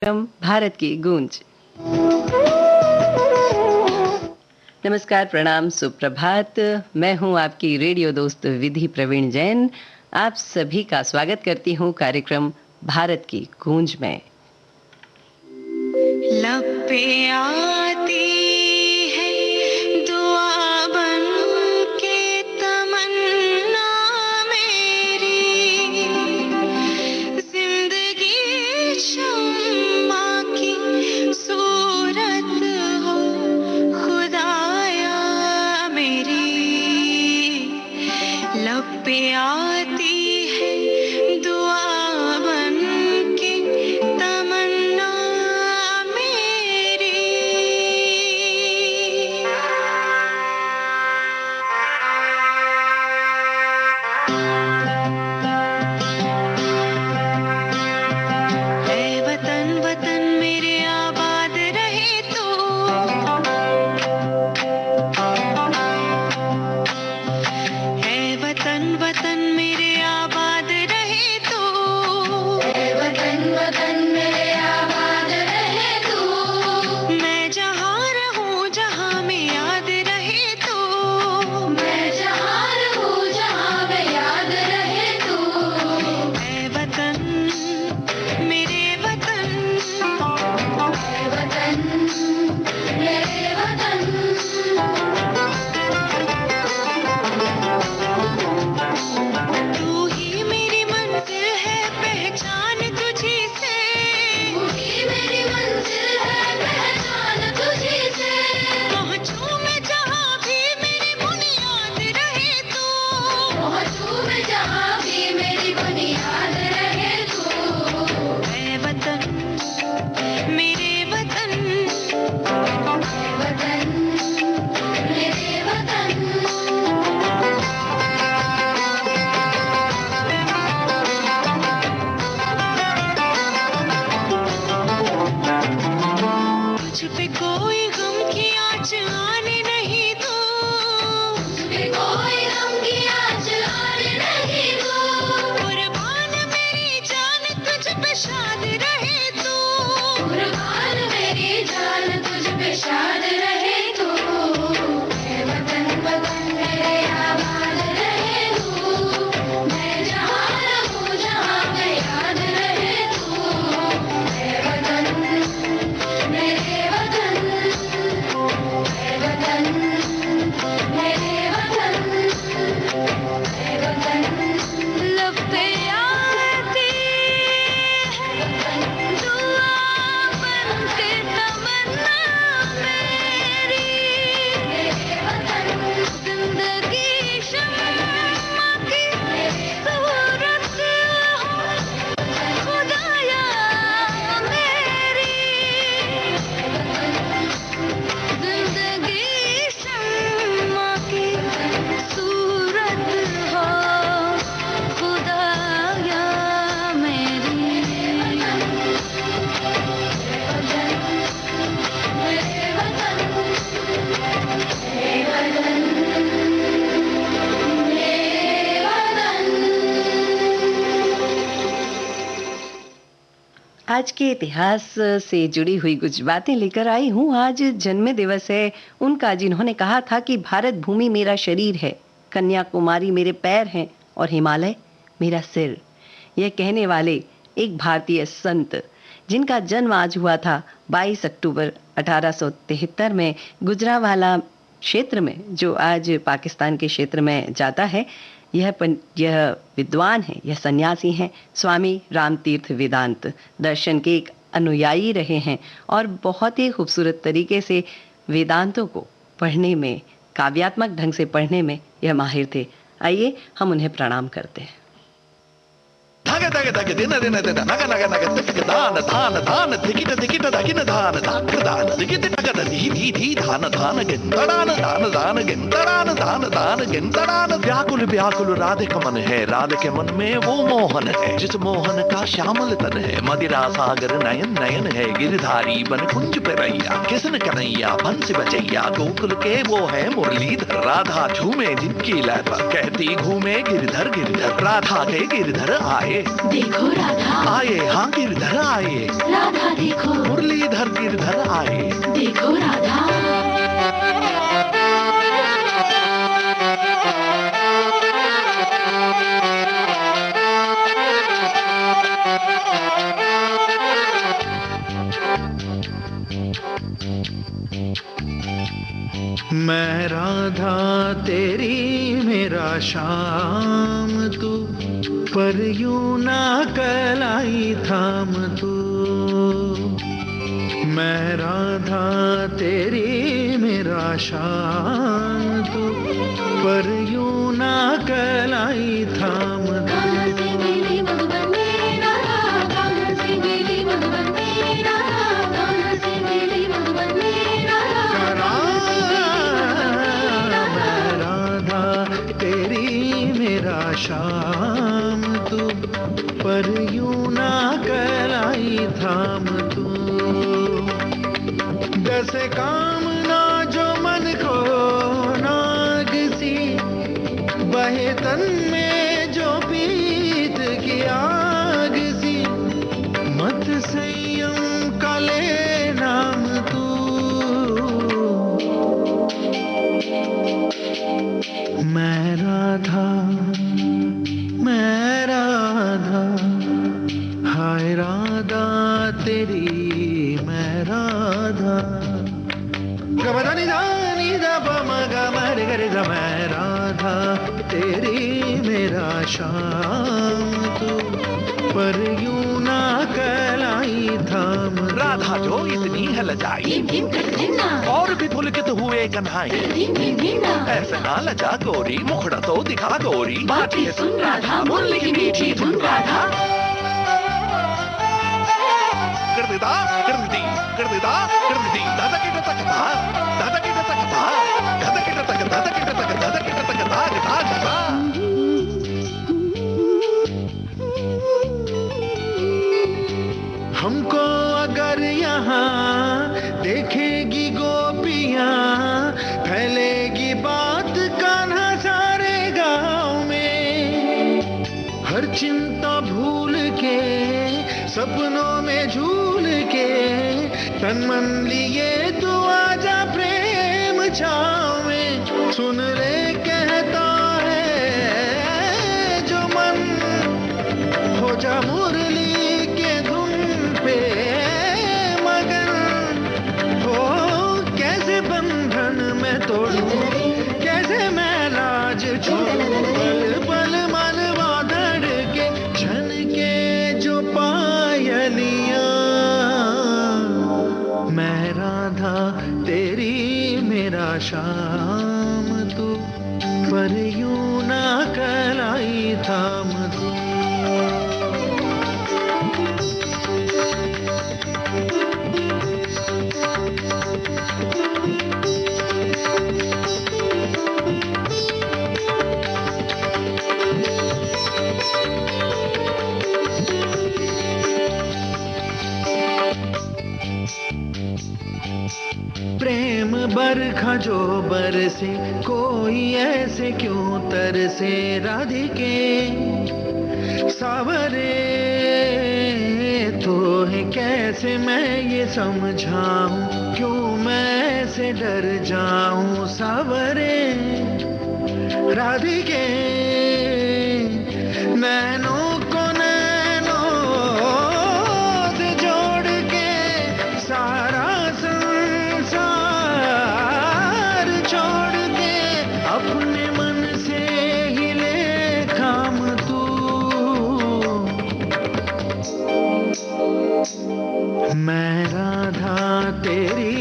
कार्यक्रम भारत की गूंज। नमस्कार, प्रणाम, सुप्रभात। मैं हूं आपकी रेडियो दोस्त विधि प्रवीण जैन। आप सभी का स्वागत करती हूं कार्यक्रम भारत की गूंज में। लब पे आती है दुआ बन के तमन्ना मेरी, जिंदगी शम्मा की सूरत हो खुदाया मेरी। लब पे आती है दुआ बन के तमन्ना मेरी। है वतन वतन मेरे आबाद रहे तो, है वतन वतन मेरे आबाद रहे तो, है वतन वतन मेरे आबाद रहे तो। मैं जहाँ रहूँ जहाँ में याद रहे तो, मैं जहाँ रहूँ जहाँ में याद रहे तो। है वतन मेरे वतन, है वतन मेरे वतन। तू ही मेरी मंजिल है, पहचान तुझी से। तू ही मेरी मंजिल है, पहचान तुझी से। पहुंचूं मैं जहाँ भी मेरी बुनियाद रहे तो, पहुंचूं मैं जहाँ भी मेरी बुनियाद रहे तो। है वतन मेरे वतन, है वतन मेरे वतन। तुझ पे कोई गम की आँच आने नहीं दो, तुझ पे कोई गम की आँच आने नहीं दो। कुर्बान मेरी जान तुझ पे शाद रहे तो, कुर्बान मेरी जान तुझ पे शाद रहे तो। है वतन वतन मेरे आबाद रहे तो, मैं जहाँ रहूँ जहाँ में याद रहे तो। है वतन मेरे वतन, है वतन मेरे वतन, है वतन। लब पे आती है दुआ बन के तमन्ना मेरी, मेरे वतन। जिंदगी शम्मा की सूरत हो खुदाया मेरी। जिंदगी शम्मा की सूरत हो खुदाया मेरी। मेरे वतन, मेरे वतन, मेरे वतन। आज के इतिहास से जुड़ी हुई कुछ बातें लेकर आई हूँ। आज जन्म दिवस है उनका जिन्होंने कहा था कि भारत भूमि मेरा शरीर है, कन्याकुमारी मेरे पैर हैं और हिमालय मेरा सिर। यह कहने वाले एक भारतीय संत जिनका जन्म आज हुआ था 22 अक्टूबर 1873 में गुजरांवाला क्षेत्र में, जो आज पाकिस्तान के क्षेत्र में जाता है। यह विद्वान है, यह सन्यासी हैं, स्वामी रामतीर्थ वेदांत दर्शन के एक अनुयायी रहे हैं और बहुत ही खूबसूरत तरीके से वेदांतों को पढ़ने में, काव्यात्मक ढंग से पढ़ने में यह माहिर थे। आइए हम उन्हें प्रणाम करते हैं। धग धग धग दिन दिन दिन नग नग नग तिक दान धान धान दिकिट दिकिट दगिन धान धाक दान दिकिट नग धी धी धी धान धान गिंतड़ान धान धान गिंतड़ान धान धान गिंतड़ान। व्याकुल व्याकुल राधे का मन है, राधे के मन में वो मोहन है जिस मोहन का श्यामल तन है। मदिरा सागर नयन नयन है, गिरधारी बन कुंज पे रैया। किसन कन्हैया बंसी बजैया, गोकुल के वो है मुरलीधर। राधा झूमे जिनकी लय पर, कहती घूमे गिरधर गिरधर। राधा के गिरधर आए, देखो राधा, आए हाँ गिरधर आए, राधा देखो, मुरलीधर गिरधर आए। देखो राधा। मैं राधा तेरी मेरा श्याम तू, पर यूं ना कलाई थाम तू। मैं राधा तेरी मेरा श्याम तू, पर यूं ना कलाई थाम तू। कहाँ से मिली मधुबन में राधा, कहाँ से मिली मधुबन में राधा, कहाँ से मिली मधुबन में राधा। मैं राधा तेरी मेरा श्याम तू, पर यूं ना कलाई थाम तू। दस कामना जो मन को नाग सी, बहे तन में जो पीत की आग सी। मत संयम का ले नाम तू। मैं राधा, मैं राधा, हाय राधा तेरी मैं राधा। गबदानी दानी दबम गमर गर ग। मैं राधा तेरी मेरा श्याम तू, पर यूं ना कलाई थाम। राधा जो इतनी है लजाई, धीम धीम कर धीमना, और भी पुलकित हुए कन्हाई। धीम धीम धीमना। ऐसे ना लजा गोरी, मुखड़ा तो दिखा गोरी। बातें सुन राधा, मुरली की मीठी धुन राधा। कर देता, कर देती, कर देता, कर देती। दादा के दादा कथा, दादा के दादा कथा, दादा के दादा कथा, दादा के दादा कथा, दादा के दादा कथा, कथा कथा। हमको अगर यहाँ देखेगी गोपियाँ, फैलेगी बात कान्हा सारे गाँव में। हर चिंता भूल के सपनों में झूल के, तन मन लिए तू आजा प्रेम छाँव में। सुन ले कहता है जो मन, हो जा मुरली के धुन पे मगन। हो कैसे बंधन में तोड़ूं, कैसे मैं लाज छोड़ूं। पल पल मनवा धड़के, छन के जो पायलियां। मैं राधा तेरी मेरा श्याम तू, पर यूं ना कलाई थाम तू। प्रेम बरखा जो बरसे, कोई ऐसे क्यों तरसे। राधिके सावरे तो है, कैसे मैं ये समझाऊं, क्यों मैं ऐसे डर जाऊं। सावरे राधिके नैनों को नैनों से जोड़ के, सारा संसार छोड़ के, अपने मन से ही ले काम तू। मैं राधा तेरी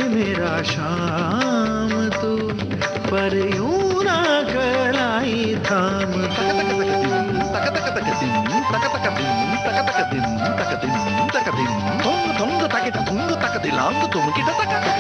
मेरा श्याम तू, पर यूं ना कलाई थाम तू। तक तक तक दिन, तक तक दिन, तक तक दिन, तक दिन, तक दिन। थोंग थोंग तक थोंग तक दिलांग तुम की तक,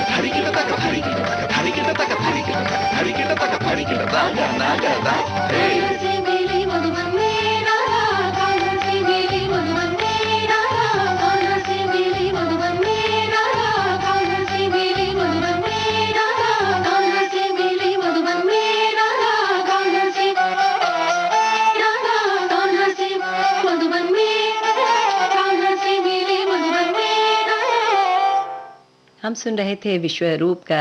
हरि की तक, हरि की तक, हरि की तक, हरि की तक, हरि की तक, हरि की तक, गाना गाता। कहाँ से मिली मधुबन में राधा, कहाँ से मिली मधुबन में राधा, कहाँ से मिली मधुबन में राधा, कहाँ से मिली मधुबन में राधा, कहाँ से मिली मधुबन में राधा, कहाँ से राधा, कहाँ से मधुबन हम सुन रहे थे विश्वरूप का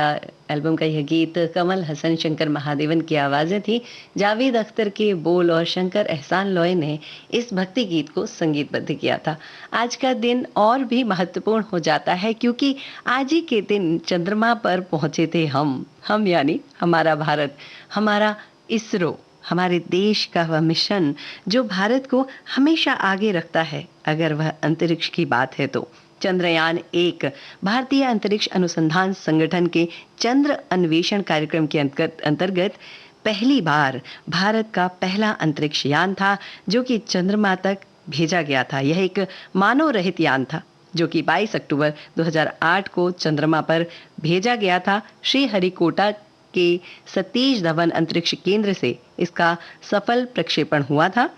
एल्बम का यह गीत। कमल हसन शंकर महादेवन की आवाज़ें थी। जावेद अख्तर के बोल और शंकर एहसान लॉय ने इस भक्ति गीत को संगीतबद्ध किया था। आज का दिन और भी महत्वपूर्ण हो जाता है क्योंकि आज ही के दिन चंद्रमा पर पहुंचे थे हम यानी हमारा भारत, हमारा इसरो, हमारे देश का वह मिशन जो भारत को हमेशा आगे रखता है अगर वह अंतरिक्ष की बात है तो। चंद्रयान 1 भारतीय अंतरिक्ष अनुसंधान संगठन के चंद्र अन्वेषण कार्यक्रम के अंतर्गत पहली बार भारत का पहला अंतरिक्ष यान था जो कि चंद्रमा तक भेजा गया था। यह एक मानव रहित यान था जो कि 22 अक्टूबर 2008 को चंद्रमा पर भेजा गया था। श्रीहरिकोटा के सतीश धवन अंतरिक्ष केंद्र से इसका सफल प्रक्षेपण हुआ था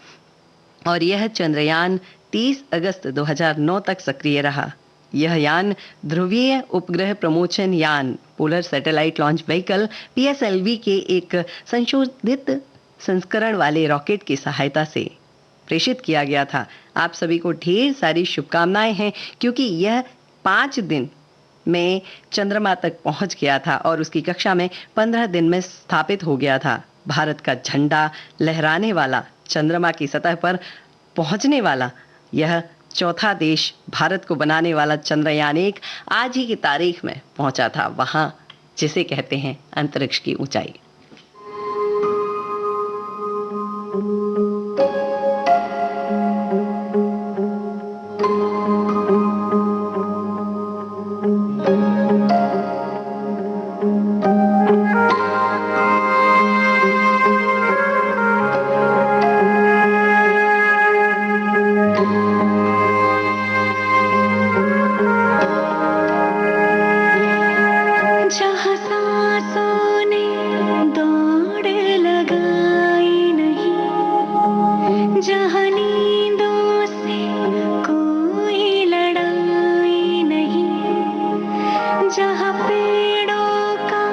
और यह चंद्रयान 30 अगस्त 2009 तक सक्रिय रहा। यह यान ध्रुवीय उपग्रह प्रमोशन यान polar satellite launch vehicle PSLV के एक संशोधित संस्करण वाले रॉकेट की सहायता से प्रेषित किया गया था। आप सभी को ढेर सारी शुभकामनाएं हैं क्योंकि यह 5 दिन में चंद्रमा तक पहुंच गया था और उसकी कक्षा में 15 दिन में स्थापित हो गया था। भारत का झंडा लहराने वाला, चंद्रमा की सतह पर पहुंचने वाला यह चौथा देश, भारत को बनाने वाला चंद्रयान 1 आज ही की तारीख में पहुंचा था वहां जिसे कहते हैं अंतरिक्ष की ऊंचाई। जहाँ सांसों ने दौड़ लगाई नहीं, जहाँ नींदों से कोई लड़ाई नहीं, जहाँ पेड़ों का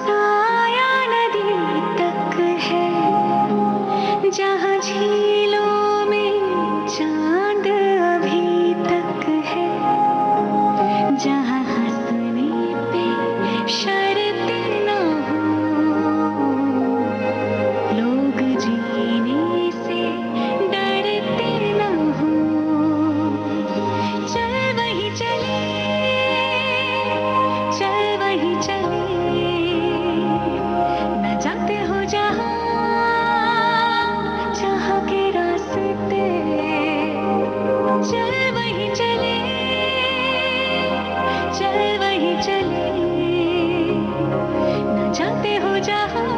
साया नदी तक है, जहाँ झीलों में चांद अभी तक है, जहाँ शर्त न हो, लोग जीने से डरते न हो, चल वही चले, चल वही चले, न जाते हो जहाँ जहाँ के रास्ते, चल वही चले, चल वही चले, जाते हो जहाँ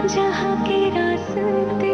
जहाँ के रास्ते।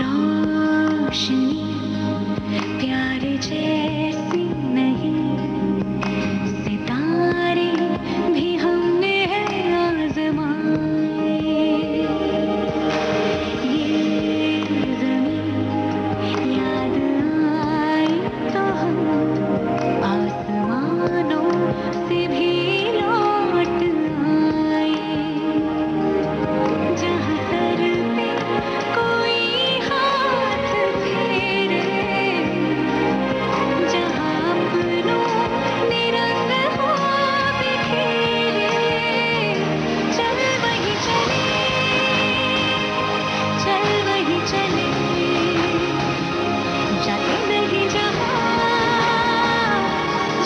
रोशनी प्यार जैसी नहीं, सितारे भी हमने है आजमाए। ये ज़मीं याद आई तो हम आसमानों से भी लौट आए। जहाँ सर पे कोई हाथ फेरे, जहाँ अपनों ने रंग हो बिखेरे, चल वहीं चले, चल वहीं चले, जाते नहीं जहाँ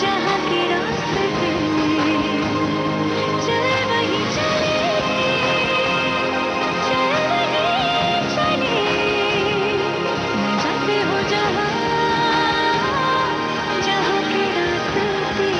जहाँ के रास्ते, चल वहीं चले, चल वहीं चले, जाते हो जहाँ जहाँ के रास्ते।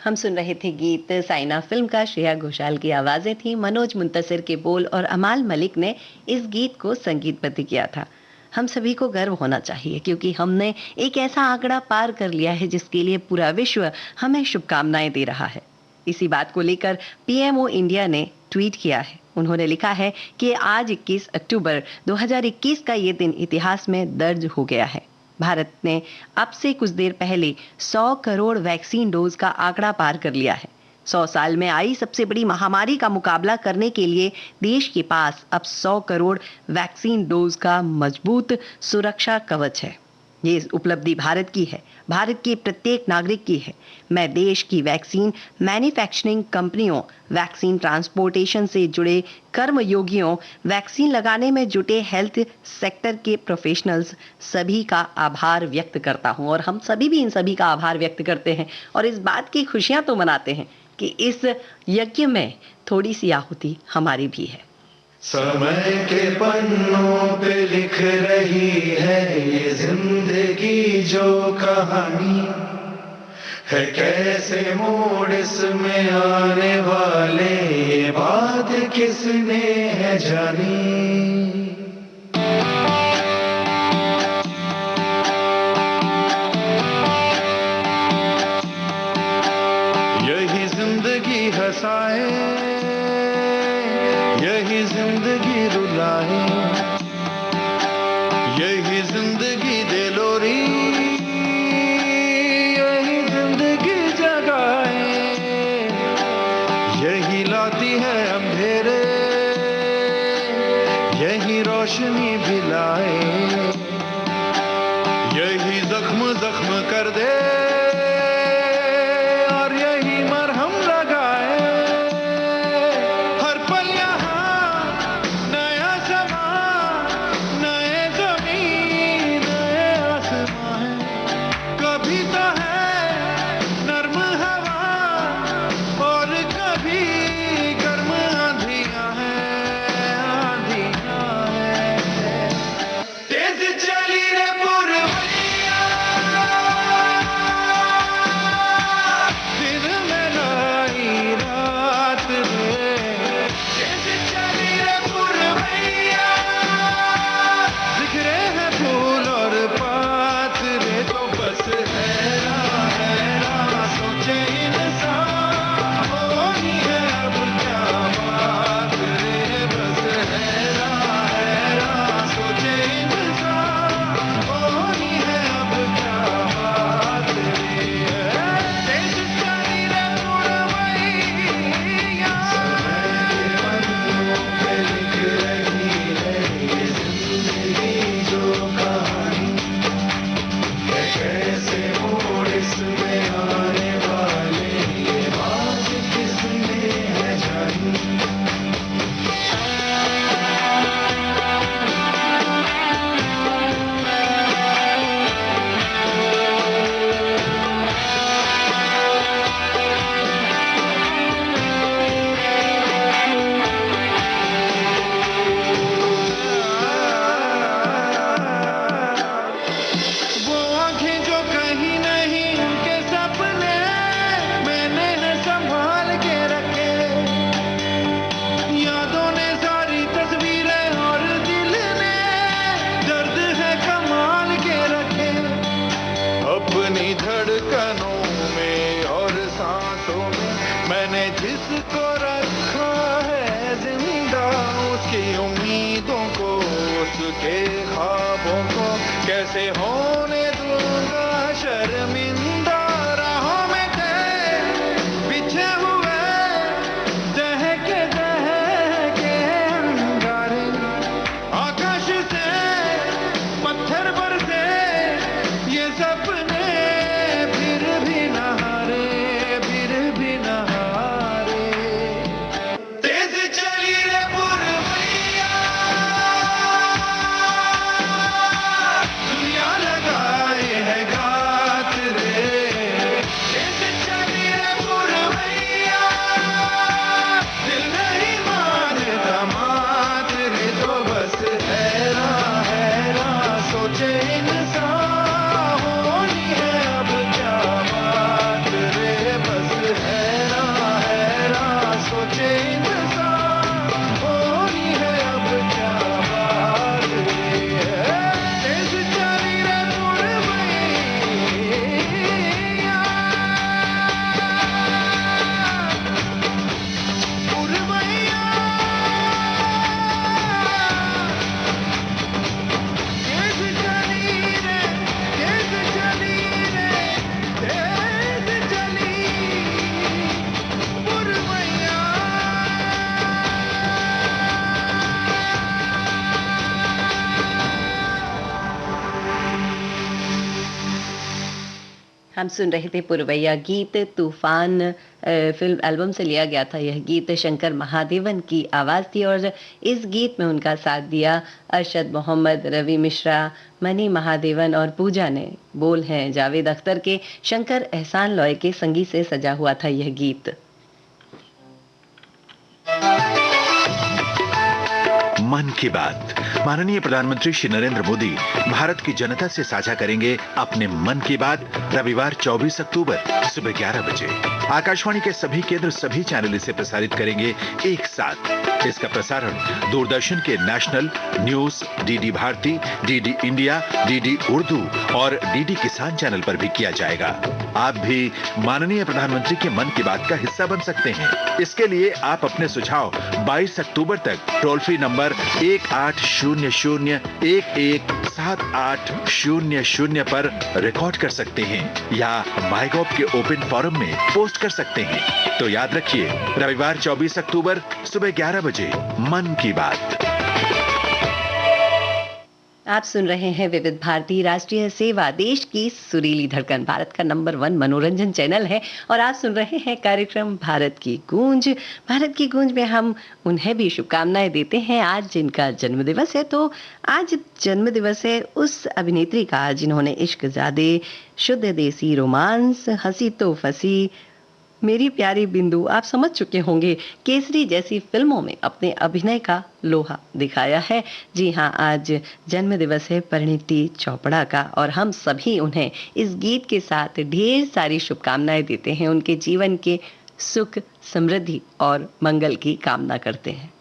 हम सुन रहे थे गीत साइना फिल्म का। श्रेया घोषाल की आवाजें थी, मनोज मुंतसिर के बोल और अमाल मलिक ने इस गीत को संगीतबद्ध किया था। हम सभी को गर्व होना चाहिए क्योंकि हमने एक ऐसा आंकड़ा पार कर लिया है जिसके लिए पूरा विश्व हमें शुभकामनाएं दे रहा है। इसी बात को लेकर पीएमओ इंडिया ने ट्वीट किया है। उन्होंने लिखा है कि आज 21 अक्टूबर 2021 का ये दिन इतिहास में दर्ज हो गया है। भारत ने अब से कुछ देर पहले 100 करोड़ वैक्सीन डोज का आंकड़ा पार कर लिया है। 100 साल में आई सबसे बड़ी महामारी का मुकाबला करने के लिए देश के पास अब 100 करोड़ वैक्सीन डोज का मजबूत सुरक्षा कवच है। ये उपलब्धि भारत की है, भारत के प्रत्येक नागरिक की है। मैं देश की वैक्सीन मैन्युफैक्चरिंग कंपनियों, वैक्सीन ट्रांसपोर्टेशन से जुड़े कर्मयोगियों, वैक्सीन लगाने में जुटे हेल्थ सेक्टर के प्रोफेशनल्स सभी का आभार व्यक्त करता हूं। और हम सभी भी इन सभी का आभार व्यक्त करते हैं और इस बात की खुशियां तो मनाते हैं कि इस यज्ञ में थोड़ी सी आहुति हमारी भी है। समय के पन्नों पे लिख रही है ये जिंदगी जो कहानी है, कैसे मोड़ इसमें आने वाले ये बात किसने है जानी। यही जिंदगी हंसाए, यही जिंदगी रुलाए, यही जिंदगी दे लोरी, यही जिंदगी जगाए, यही लाती है अंधेरे, यही रोशनी भी लाए, यही जख्म जख्म कर दे और यही मरहम लगाए। हर पल यहाँ नया समा, नए जमीन नए आसमां है, कभी तो है नर्म हवा और कभी गर्म आंधियां हैं, आंधियां हैं। तेज चली रे पुरवैया, के ख्वाबों को कैसे होने दूंगा शर्मिंदा। राहों में गए बिछे हुए दहके दहके अंगारे, आकाश से पत्थर बरसे ये सपने फिर भी न हारे, फिर भी न हारे। तेज चली रे पुरवैया, दुनिया लगाए है घात रे। तेज चली रे पुरवैया, दिल नहीं मानता मात रे। तो बस हैरान हैरान सोचे इंसान, होनी है अब क्या बात रे। बस हैरान हैरान सोचे इंसान, होनी है अब क्या बात रे। तेज चली रे पुरवैया, पुरवैया। तेज चली रे, तेज चली रे, तेज चली पुरवैया। हम सुन रहे थे पुरवैया गीत। तूफान फिल्म एल्बम से लिया गया था यह गीत। शंकर महादेवन की आवाज़ थी और इस गीत में उनका साथ दिया अरशद मोहम्मद, रवि मिश्रा, मनी महादेवन और पूजा ने। बोल हैं जावेद अख्तर के। शंकर एहसान लॉय के संगीत से सजा हुआ था यह गीत। मन की बात। माननीय प्रधानमंत्री श्री नरेंद्र मोदी भारत की जनता से साझा करेंगे अपने मन की बात रविवार 24 अक्टूबर सुबह 11 बजे। आकाशवाणी के सभी केंद्र सभी चैनल इसे प्रसारित करेंगे एक साथ। इसका प्रसारण दूरदर्शन के national news, DD Bharati, DD India, DD Urdu और डीडी किसान चैनल पर भी किया जाएगा। आप भी माननीय प्रधानमंत्री के मन की बात का हिस्सा बन सकते हैं। इसके लिए आप अपने सुझाव 22 अक्टूबर तक टोल फ्री नंबर 1800-117800 पर रिकॉर्ड कर सकते हैं या माईगॉव के ओपन फोरम में पोस्ट कर सकते हैं। तो याद रखिए, रविवार 24 अक्टूबर सुबह 11 बजे मन की बात। आप सुन रहे हैं विविध भारती राष्ट्रीय सेवा, देश की सुरीली धड़कन, भारत का नंबर 1 मनोरंजन चैनल है। और आप सुन रहे हैं कार्यक्रम भारत की गूंज। भारत की गूंज में हम उन्हें भी शुभकामनाएं देते हैं आज जिनका जन्मदिवस है। तो आज जन्मदिवस है उस अभिनेत्री का जिन्होंने इश्क ज़ादे, शुद्ध देसी रोमांस, हंसी तो फंसी, मेरी प्यारी बिंदु, आप समझ चुके होंगे, केसरी जैसी फिल्मों में अपने अभिनय का लोहा दिखाया है। जी हाँ, आज जन्मदिवस है परिणीति चोपड़ा का और हम सभी उन्हें इस गीत के साथ ढेर सारी शुभकामनाएं देते हैं। उनके जीवन के सुख, समृद्धि और मंगल की कामना करते हैं।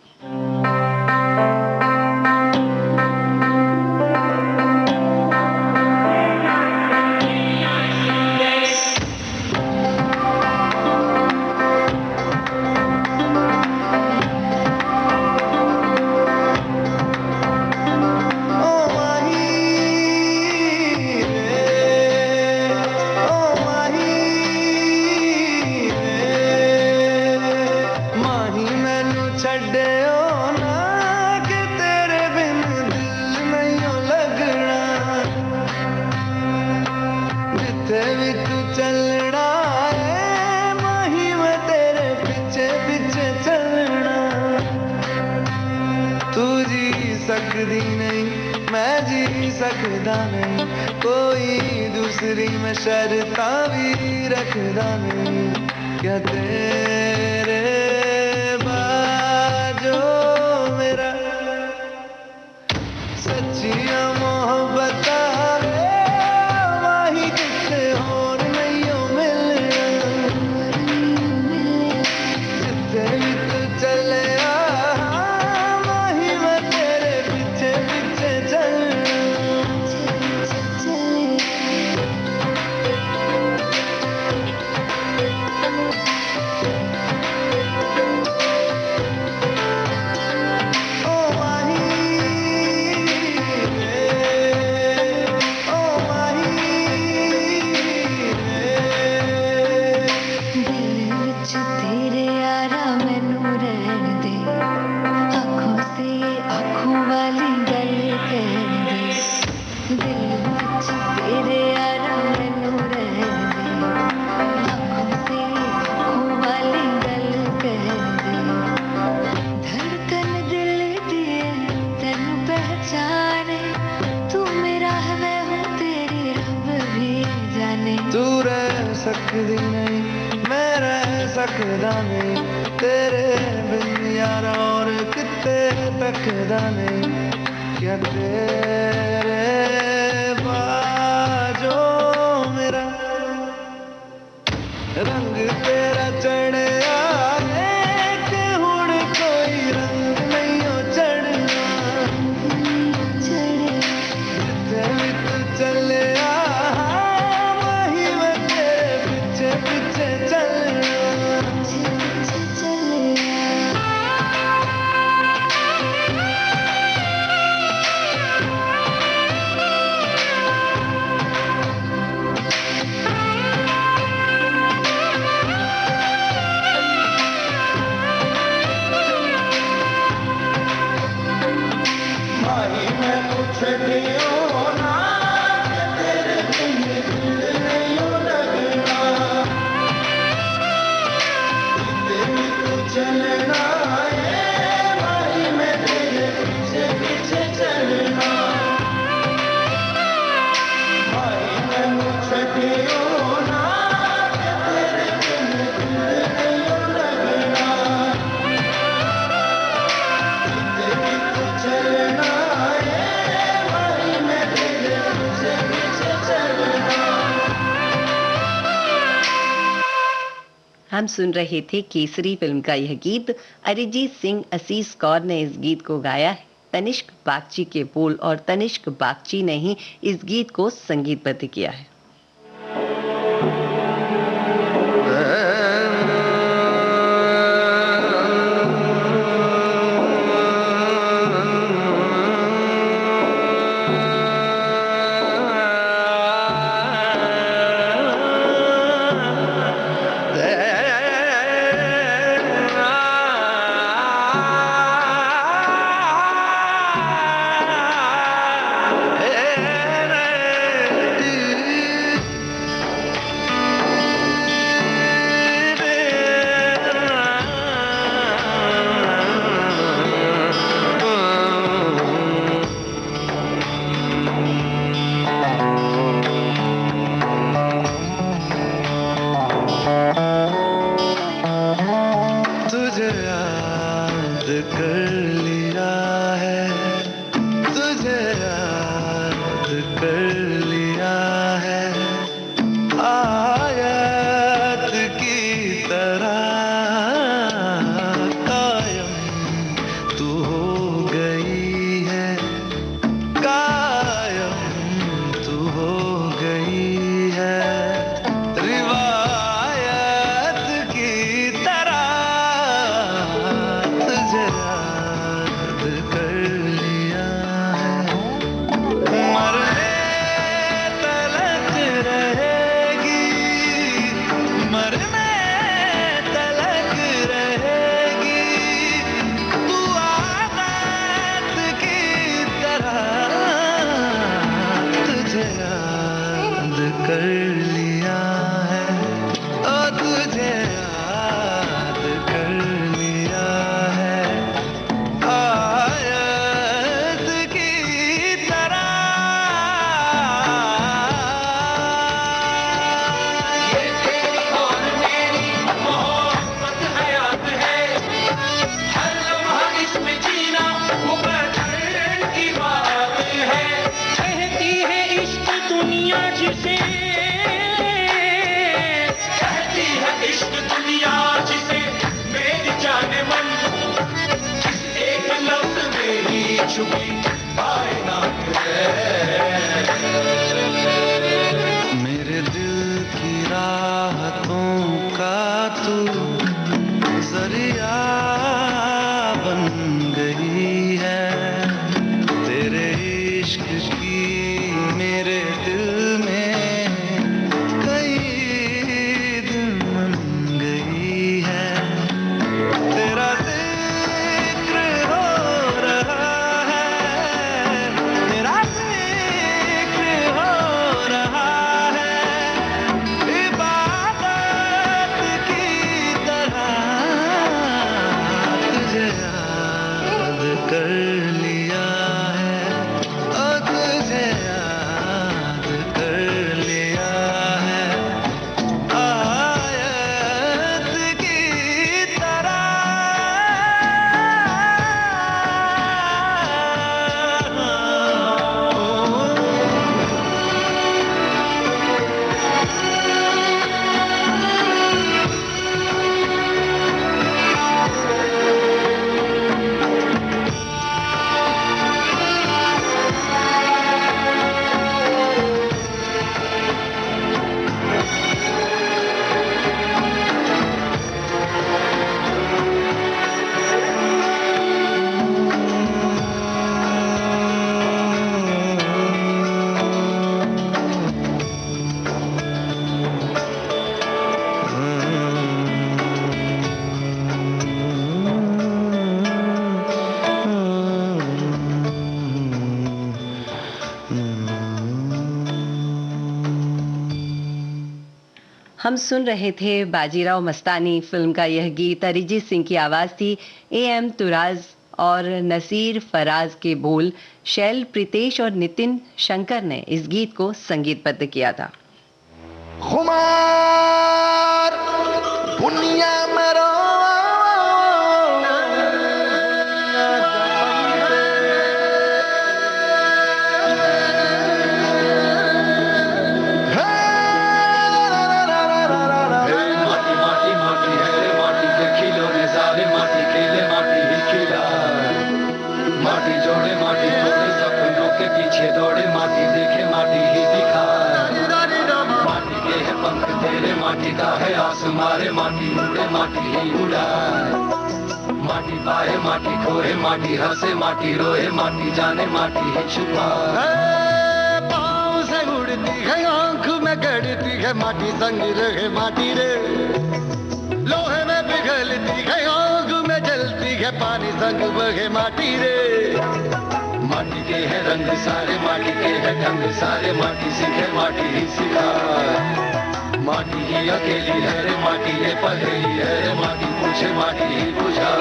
सकदी नहीं मैं जी सकदा नहीं, कोई दूसरी मैं शर्ता भी रखदा नहीं। क्या तेरे बाजो मेरा सच्चिया मोहब्बत माही कितने होर नहीं मिलना, जिथे भी तू चले सकदी नहीं, मैं रह सकदा नहीं तेरे बिन यारा, और किते तकदा नहीं, क्या तेरे बाजों मेरा रंग तेरा चढ़िया कि हुण कोई रंग नहीं हो चढ़ना, जिथे भी तू चलिया वही मैं तेरे पीछे पीछे चलना। हम सुन रहे थे केसरी फिल्म का यह गीत। अरिजीत सिंह असीस कौर ने इस गीत को गाया है। तनिष्क बागची के बोल और तनिष्क बागची ने ही इस गीत को संगीतबद्ध किया है। मेरे दिल की राहतों का तू जरिया बन गई है, तेरे इश्क की मेरे दिल में कई दिन मन गई है, तेरा जिक्र हो रहा है हम सुन रहे थे बाजीराव मस्तानी फिल्म का यह गीत। अरिजीत सिंह की आवाज थी, AM तुराज और नसीर फराज के बोल, शैल प्रीतेश और नितिन शंकर ने इस गीत को संगीतबद्ध किया था। खुमार दुनिया में रो मारे माटी उड़े माटी ही उड़ाए, माटी पाए माटी खोए, माटी हंसे माटी रोए, माटी जाने माटी ही छुपाए। पाँव से उड़ती है, आँख में गड़ती है, माटी संग रहे माटी रे। लोहे में पिघलती है, आग में जलती है, पानी संग बहे माटी रे। माटी के है रंग सारे, माटी के है ढंग सारे, माटी सीखे माटी ही सिखाए। माटी ही अकेली है रे, माटी ये पहेली है रे, माटी पूछे माटी ही बुझा।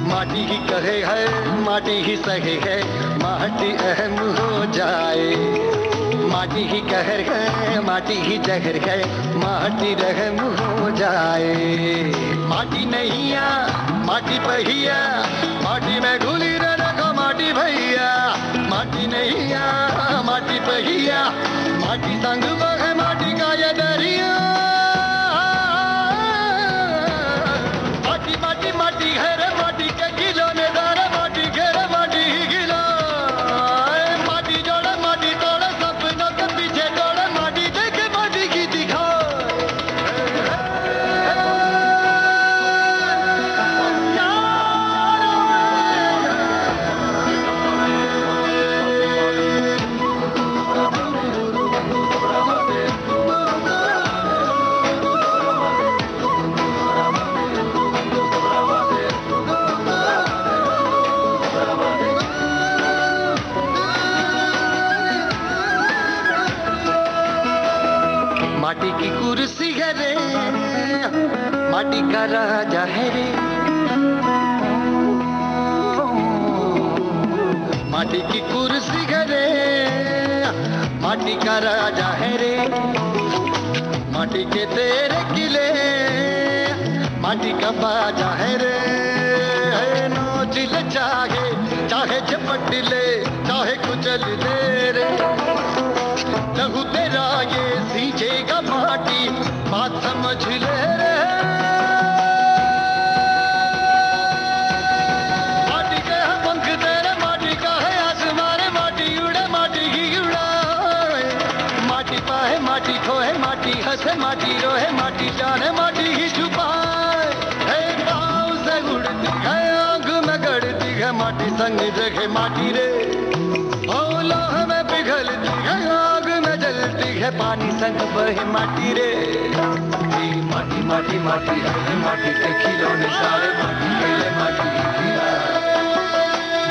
माटी ही कहे है, माटी ही सहे है, माटी अहम हो जाए। माटी ही कहर है, माटी ही जहर है, माटी रहम हो जाए। माटी नैया, माटी पहिया, माटी में घुली रे रखो माटी भैया। माटी नैया, माटी पहिया, माटी संग बहे माटी का ये दरिया। माटी माटी माटी है रे, माटी के खिलौने दारे, माटी घेरे माटी ही खिलाए। माटी जोड़े माटी तोड़े, सपनों के पीछे दौड़े, माटी देखे माटी की दिखाए। माटी की कुर्सी है रे, माटी का राजा है रे। माटी की कुर्सी है रे, माटी का राजा है रे। माटी के तेरे किले, माटी का बाजा है रे। नोच ले चाहे, चाहे झपट ले, चाहे कुचल ले रे। लहू तेरा ये सींचेगा माटी, बात समझ ले रे। माटी के है पंख तेरे, माटी का है आसमान, माटी उड़े माटी ही उड़ाए। माटी पाए माटी खोए, माटी हंसे माटी रोए, माटी जाने माटी ही छुपाए। हे पाँव से उड़ती है, आँख में गड़ती है, माटी संग जगह माटी रे। ओ लोहे में पिघलती है, आग में जलती है, पानी संग बहे माटी रे। माटी माटी माटी है माटी के खिलौने सारे, माटी खेले माटी ही खिलाए।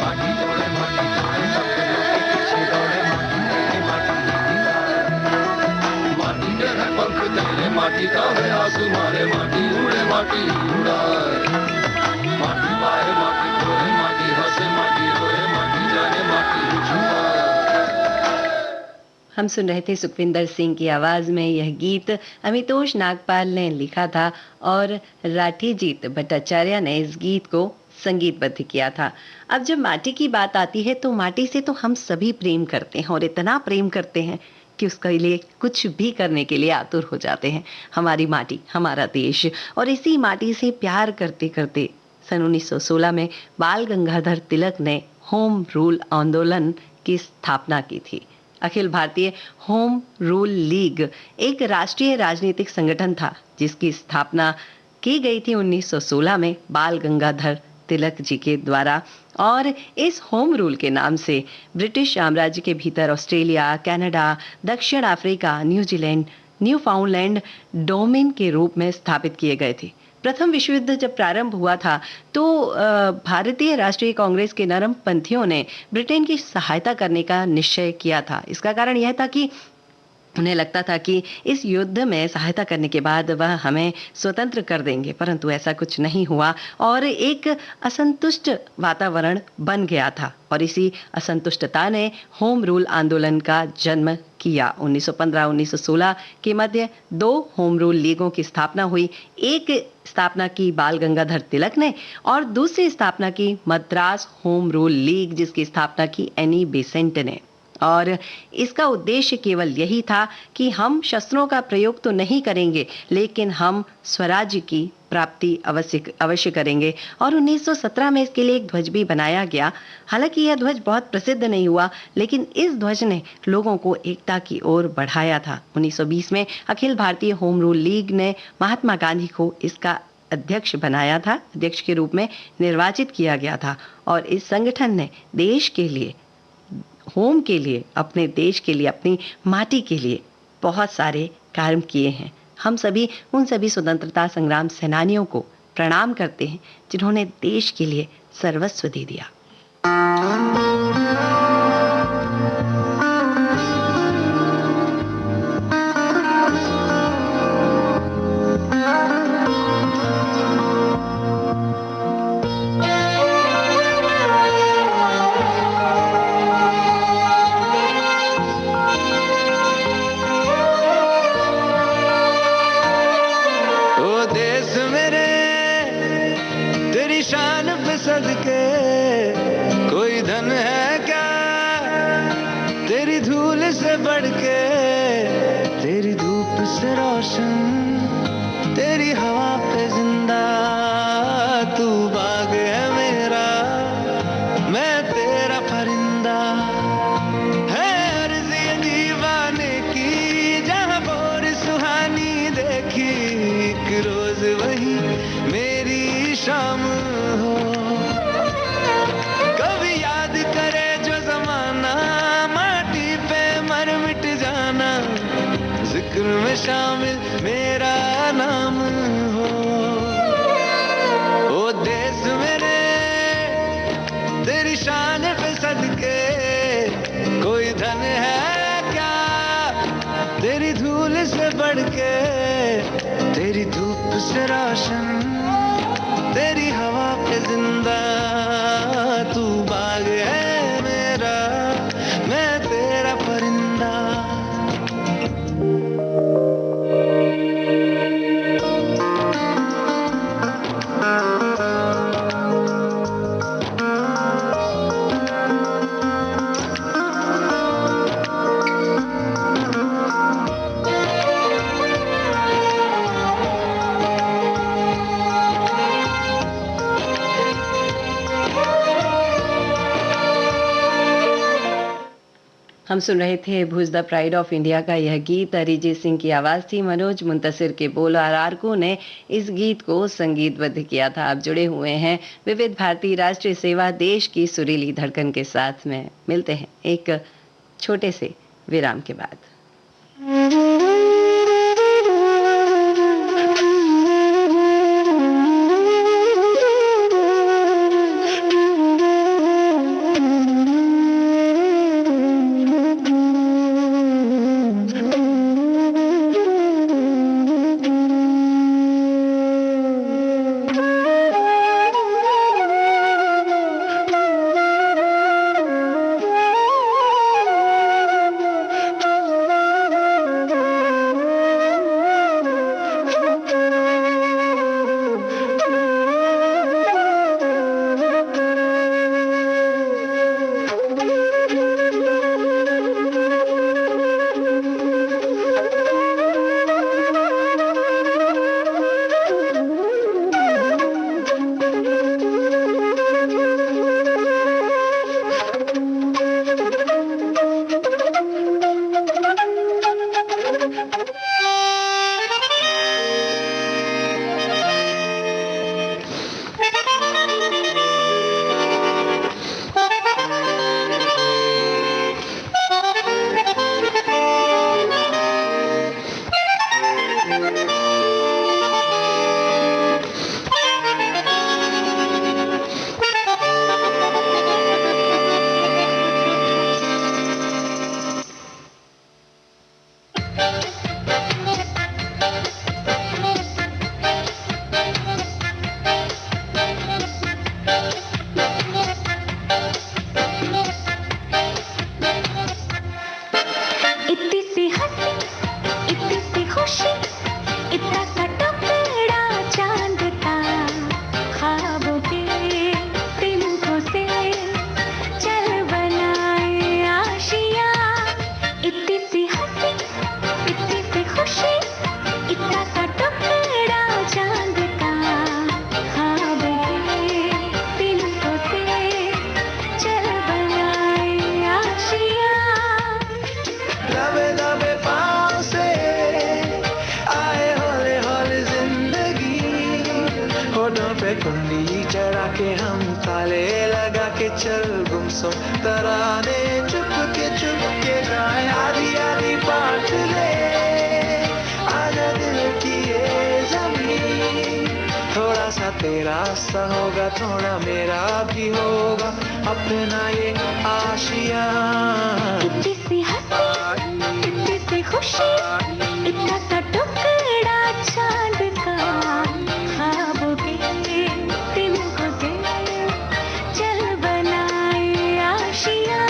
माटी जोड़े माटी जोड़े, सपनों के पीछे दौड़े, माटी देखे माटी ही दिखाए। माटी के है पंख तेरे, माटी का है आसमान, माटी उड़े माटी ही उड़ाए। माटी पाए माटी खोए, माटी हंसे माटी रोए, माटी जाने माटी ही छुपाए। हम सुन रहे थे सुखविंदर सिंह की आवाज में यह गीत। अमितोष नागपाल ने लिखा था और राठीजीत भट्टाचार्य ने इस गीत को संगीतबद्ध किया था। अब जब माटी की बात आती है तो माटी से तो हम सभी प्रेम करते हैं और इतना प्रेम करते हैं कि उसके लिए कुछ भी करने के लिए आतुर हो जाते हैं। हमारी माटी, हमारा देश, और इसी माटी से प्यार करते करते सन 1916 में बाल गंगाधर तिलक ने होम रूल आंदोलन की स्थापना की थी। Akhil Bharatiya home rule league एक राष्ट्रीय राजनीतिक संगठन था जिसकी स्थापना की गई थी 1916 में बाल गंगाधर तिलक जी के द्वारा। और इस होम रूल के नाम से ब्रिटिश साम्राज्य के भीतर ऑस्ट्रेलिया, कनाडा, दक्षिण अफ्रीका, न्यूजीलैंड, न्यूफाउंडलैंड डोमेन के रूप में स्थापित किए गए थे। प्रथम विश्व युद्ध जब प्रारंभ हुआ था तो भारतीय राष्ट्रीय कांग्रेस के नरमपंथियों ने ब्रिटेन की सहायता करने का निश्चय किया था। इसका कारण यह था कि उन्हें लगता था कि इस युद्ध में सहायता करने के बाद वह हमें स्वतंत्र कर देंगे, परंतु ऐसा कुछ नहीं हुआ और एक असंतुष्ट वातावरण बन गया था और इसी असंतुष्टता ने होम रूल आंदोलन का जन्म किया। 1915-1916 के मध्य 2 होम रूल लीगों की स्थापना हुई। एक स्थापना की बाल गंगाधर तिलक ने और दूसरी स्थापना की मद्रास होम रूल लीग, जिसकी स्थापना की एनी बेसेंट ने। और इसका उद्देश्य केवल यही था कि हम शस्त्रों का प्रयोग तो नहीं करेंगे, लेकिन हम स्वराज्य की प्राप्ति अवश्य करेंगे। और 1917 में इसके लिए एक ध्वज भी बनाया गया। हालांकि यह ध्वज बहुत प्रसिद्ध नहीं हुआ, लेकिन इस ध्वज ने लोगों को एकता की ओर बढ़ाया था। 1920 में Akhil Bharatiya home rule league ने महात्मा गांधी को इसका अध्यक्ष बनाया था, अध्यक्ष के रूप में निर्वाचित किया गया था। और इस संगठन ने देश के लिए, होम के लिए, अपने देश के लिए, अपनी माटी के लिए बहुत सारे कार्य किए हैं। हम सभी उन सभी स्वतंत्रता संग्राम सेनानियों को प्रणाम करते हैं जिन्होंने देश के लिए सर्वस्व दे दिया। शामिल मेरा नाम हो। ओ देश मेरे तेरी शान पे सदके, कोई धन है क्या तेरी धूल से बढ़ के, तेरी धूप से रोशन, तेरी हवा पे जिंदा, तू बाग है मेरा, मैं तेरा परिंदा। हम सुन रहे थे भुज द प्राइड ऑफ इंडिया का यह गीत। अरिजीत सिंह की आवाज थी, मनोज मुंतसिर के बोल और आरकू ने इस गीत को संगीतबद्ध किया था। आप जुड़े हुए हैं विविध भारती राष्ट्रीय सेवा, देश की सुरीली धड़कन के साथ में। मिलते हैं एक छोटे से विराम के बाद। के हम ताले लगा के चल गुमसुम तराने चुप के गाए आधी आधी बांट ले आजा दिल की ये जमीन थोड़ा सा तेरा सा होगा थोड़ा मेरा भी होगा अपना ये आशिया कितनी सी हंसी कितनी सी खुशी इतना सा टुकड़ा चांद का ख्वाबों के तिनको से चल बनाए आशिया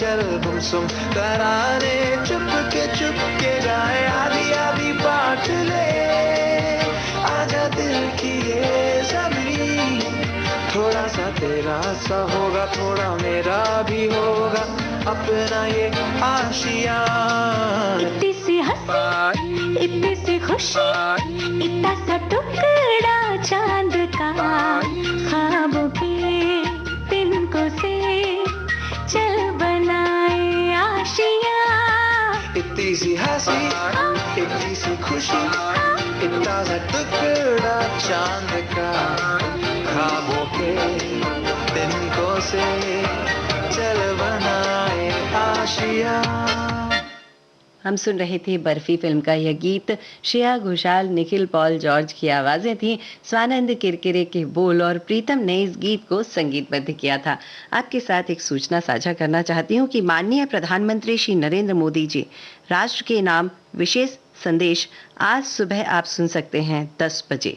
चल गुमसुम तराने चुप के गाए आधी आधी बांट ले आजा दिल की ये जमीन थोड़ा सा तेरा सा होगा थोड़ा मेरा भी होगा अपना ये आशिया इतनी सी हंसी इतनी सी खुशी इतना सा टुकड़ा चांद का ख्वाबों के तिनको से चल बनाए आशिया इतनी सी हंसी इतनी सी खुशी इतना सा टुकड़ा चांद का ख्वाबों के तिनको से चल बनाए आशिया हम सुन रहे थे बर्फी फिल्म का यह गीत। श्रेया घोषाल, निखिल पॉल जॉर्ज की आवाजें थी, स्वानंद किरकिरे के बोल और प्रीतम ने इस गीत को संगीतबद्ध किया था। आपके साथ एक सूचना साझा करना चाहती हूँ कि माननीय प्रधानमंत्री श्री नरेंद्र मोदी जी राष्ट्र के नाम विशेष संदेश आज सुबह आप सुन सकते हैं 10 बजे।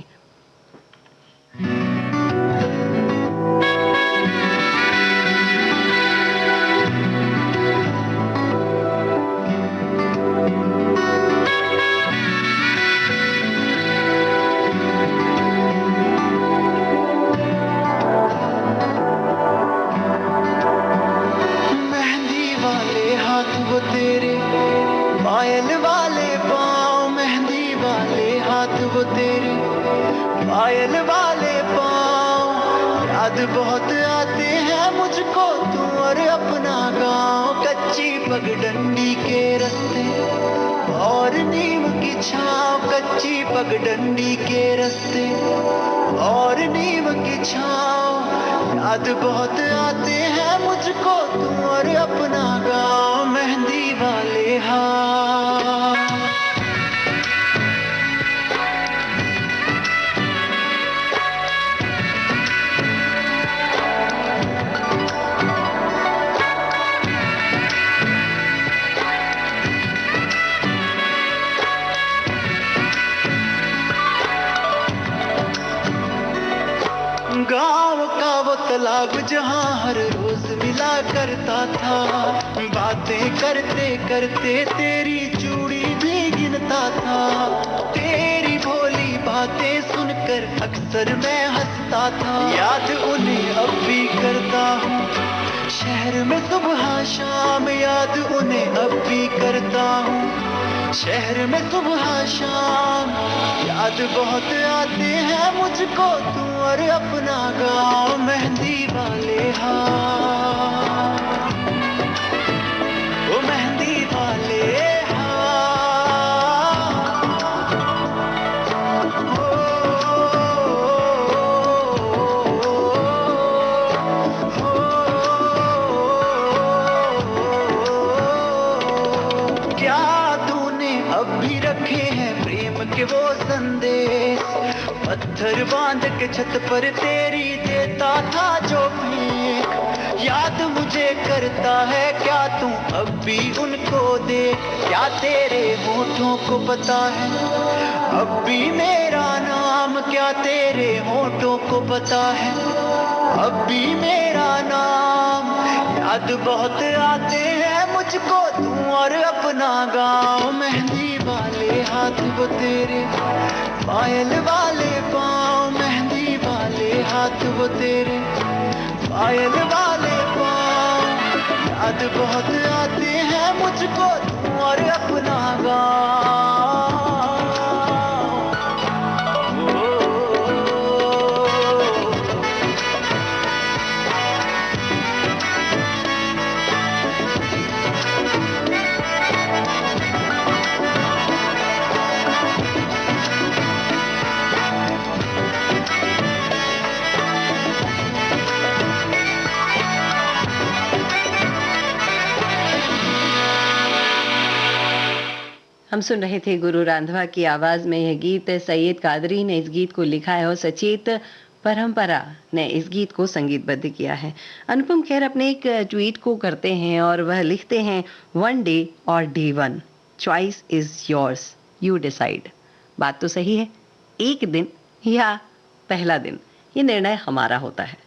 पायल वाले पाँव याद बहुत आते हैं मुझको तू और अपना गाँव कच्ची पगडंडी के रास्ते और नीम की छाँव कच्ची पगडंडी के रास्ते और नीम की छाँव याद बहुत आते हैं मुझको तू और अपना गाँव मेहंदी वाले हाथ गाँव का वो तालाब जहाँ हर रोज मिला करता था बातें करते करते तेरी चूड़ी भी गिनता था तेरी भोली बातें सुनकर अक्सर मैं हंसता था याद उन्हें अब भी करता हूँ शहर में सुबह शाम याद उन्हें अब भी करता हूँ शहर में सुबह शाम याद बहुत आते हैं मुझको तू और अपना गाँव मेहंदी वाले हाथ वो मेहंदी वाले भी रखे हैं प्रेम के वो संदेश, पत्थर बांध के छत पर तेरी देता था जो फेंक। याद मुझे करता है क्या तू अब भी उनको दे, क्या तेरे होठों को पता है अब भी मेरा नाम, क्या तेरे होठों को पता है अब भी मेरा नाम। याद बहुत आते हैं मुझको तू और अपना गाँव, मेहंदी वाले हाथ वो तेरे, पायल वाले पाँव, मेहंदी वाले हाथ वो तेरे, पायल वाले पाँव। याद बहुत आते हैं मुझको तू और अपना गाँव। हम सुन रहे थे गुरु रांधवा की आवाज में यह गीत। सैयद कादरी ने इस गीत को लिखा है और सचेत परंपरा ने इस गीत को संगीतबद्ध किया है। अनुपम खेर अपने एक ट्वीट को करते हैं और वह लिखते हैं, वन डे और day one, choice is yours, you decide. बात तो सही है, एक दिन या पहला दिन, ये निर्णय हमारा होता है।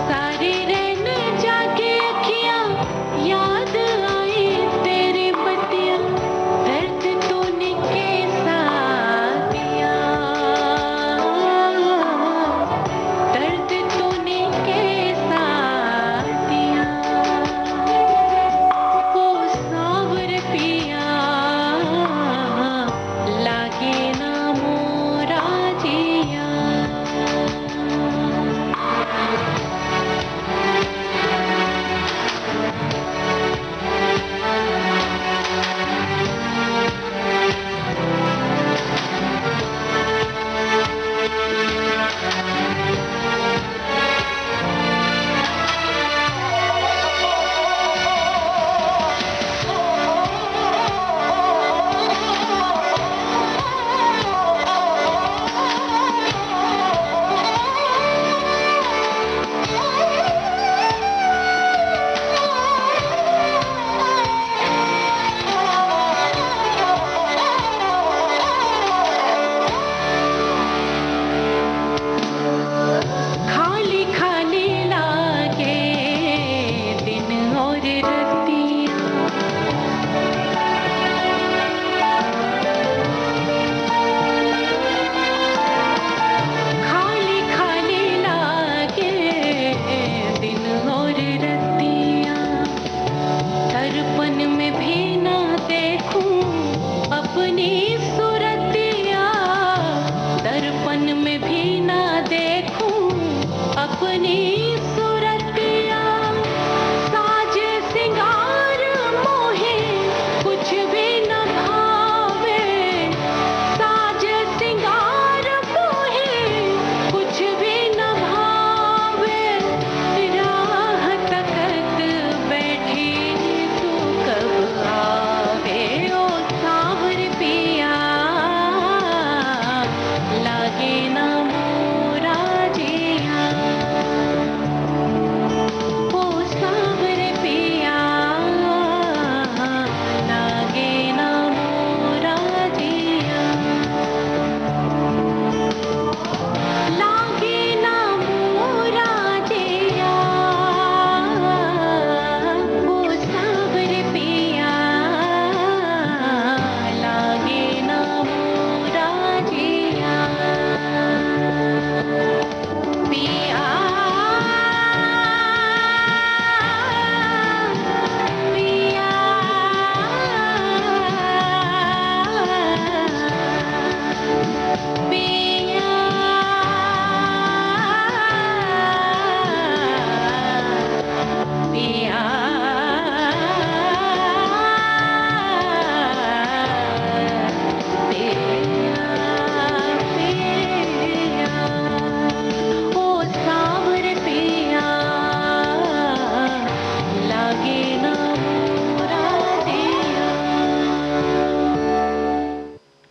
सारे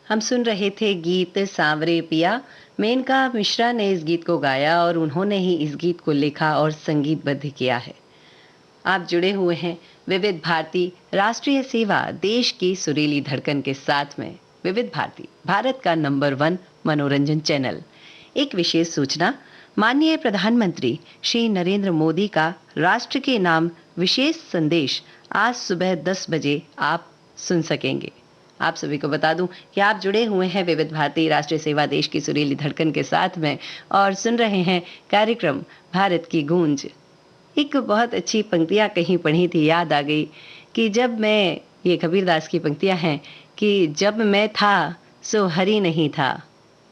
हम सुन रहे थे गीत सांवरे पिया। मेनका मिश्रा ने इस गीत को गाया और उन्होंने ही इस गीत को लिखा और संगीतबद्ध किया है। आप जुड़े हुए हैं विविध भारती राष्ट्रीय सेवा देश की सुरीली धड़कन के साथ में। विविध भारती भारत का नंबर 1 मनोरंजन चैनल। एक विशेष सूचना, माननीय प्रधानमंत्री श्री नरेंद्र मोदी का राष्ट्र के नाम विशेष संदेश आज सुबह 10 बजे आप सुन सकेंगे। आप सभी को बता दूं कि आप जुड़े हुए हैं विविध भारती राष्ट्रीय सेवा देश की सुरीली धड़कन के साथ में और सुन रहे हैं कार्यक्रम भारत की गूंज। एक बहुत अच्छी पंक्तियां कहीं पढ़ी थी, याद आ गई कि जब मैं, ये कबीरदास की पंक्तियां हैं कि जब मैं था सो हरि नहीं था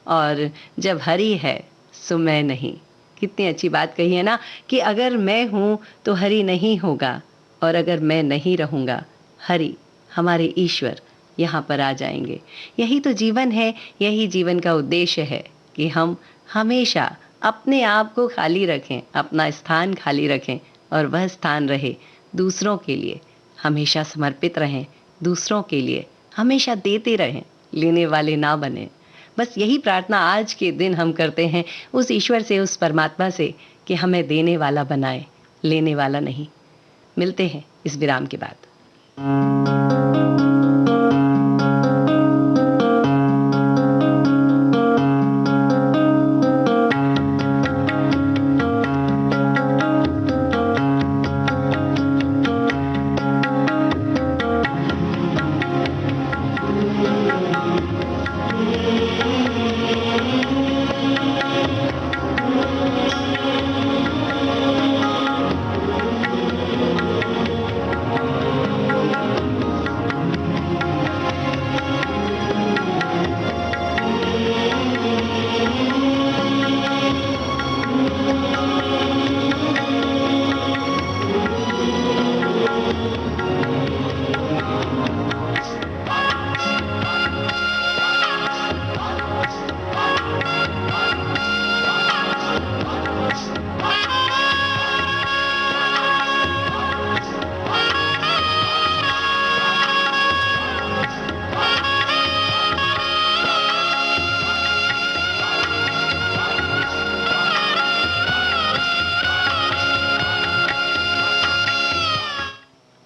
और जब हरि है सो मैं नहीं। कितनी अच्छी बात कही है ना कि अगर मैं हूं तो हरि नहीं होगा और अगर मैं नहीं रहूंगा हरि, हमारे ईश्वर यहाँ पर आ जाएंगे। यही तो जीवन है, यही जीवन का उद्देश्य है कि हम हमेशा अपने आप को खाली रखें, अपना स्थान खाली रखें और वह स्थान रहे दूसरों के लिए। हमेशा समर्पित रहें, दूसरों के लिए हमेशा देते रहें, लेने वाले ना बने। बस यही प्रार्थना आज के दिन हम करते हैं उस ईश्वर से, उस परमात्मा से कि हमें देने वाला बनाए, लेने वाला नहीं। मिलते हैं इस विराम के बाद।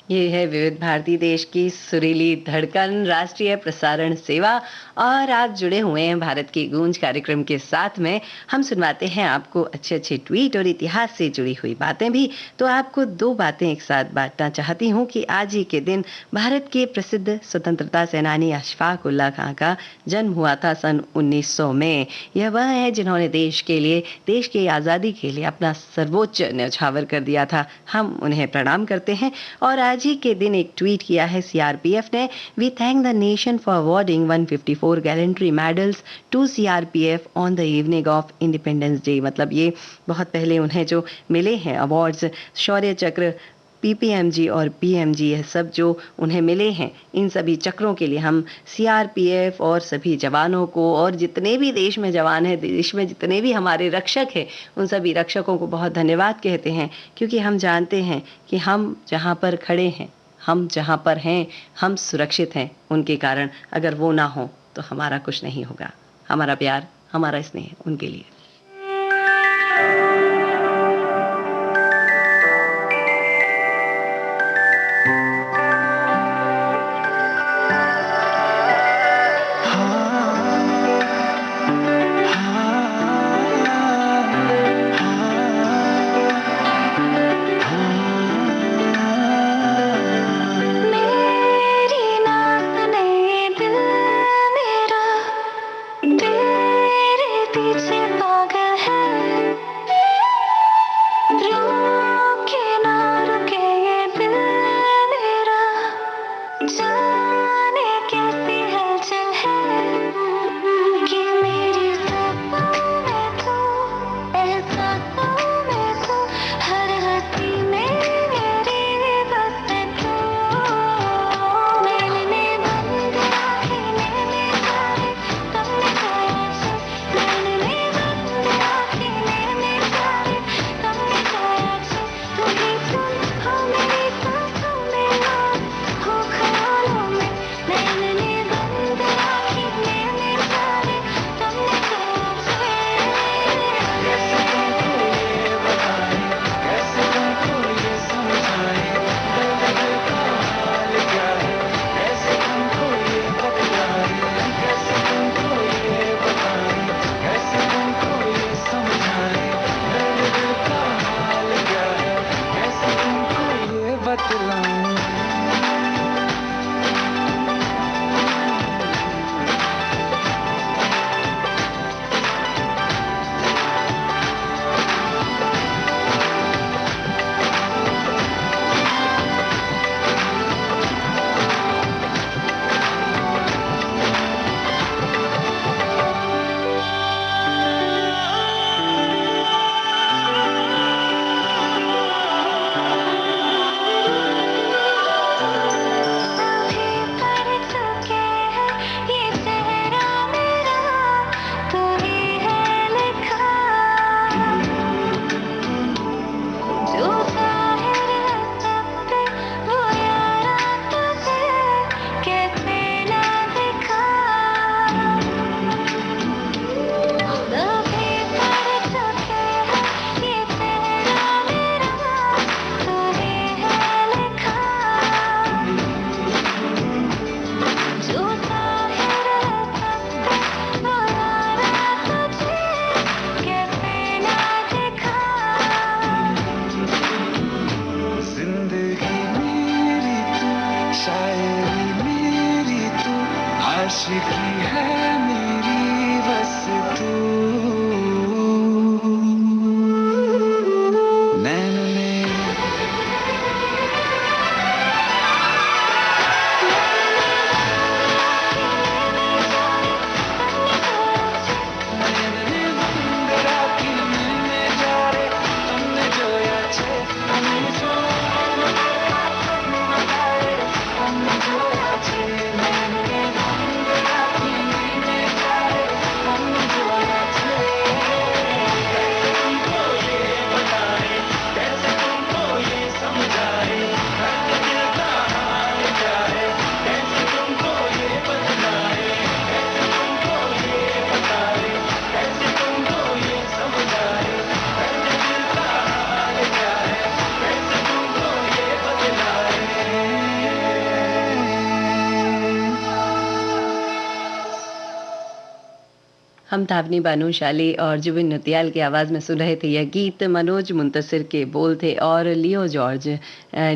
ये है विविध भारती देश की सुरीली धड़कन राष्ट्रीय प्रसारण सेवा और आप जुड़े हुए हैं भारत की गूंज कार्यक्रम के साथ में। हम सुनवाते हैं आपको अच्छे अच्छे ट्वीट और इतिहास से जुड़ी हुई बातें भी। तो आपको दो बातें एक साथ बांटना चाहती हूँ कि आज ही के दिन भारत के प्रसिद्ध स्वतंत्रता सेनानी अशफाक उल्लाह खां का जन्म हुआ था सन 1900 में। यह वह है जिन्होंने देश के लिए, देश की आज़ादी के लिए अपना सर्वोच्च न्यौछावर कर दिया था। हम उन्हें प्रणाम करते हैं। और आज ही के दिन एक ट्वीट किया है सीआरपीएफ ने, we thank the nation for awarding 154 gallantry medals to CRPF on the evening of Independence Day. मतलब ये बहुत पहले उन्हें जो मिले हैं अवार्ड्स, शौर्य चक्र, पीपीएमजी और पीएमजी, यह सब जो उन्हें मिले हैं, इन सभी चक्रों के लिए हम सीआरपीएफ और सभी जवानों को और जितने भी देश में जवान हैं, देश में जितने भी हमारे रक्षक हैं, उन सभी रक्षकों को बहुत धन्यवाद कहते हैं। क्योंकि हम जानते हैं कि हम जहाँ पर खड़े हैं, हम जहाँ पर हैं, हम सुरक्षित हैं उनके कारण। अगर वो ना हो तो हमारा कुछ नहीं होगा। हमारा प्यार, हमारा स्नेह उनके लिए। मेरी नात ने दिल मेरा तेरे पीछे हम तावनी बानूशाली और जुबिन नौटियाल की आवाज़ में सुन रहे थे यह गीत। मनोज मुंतसिर के बोल थे और लियो जॉर्ज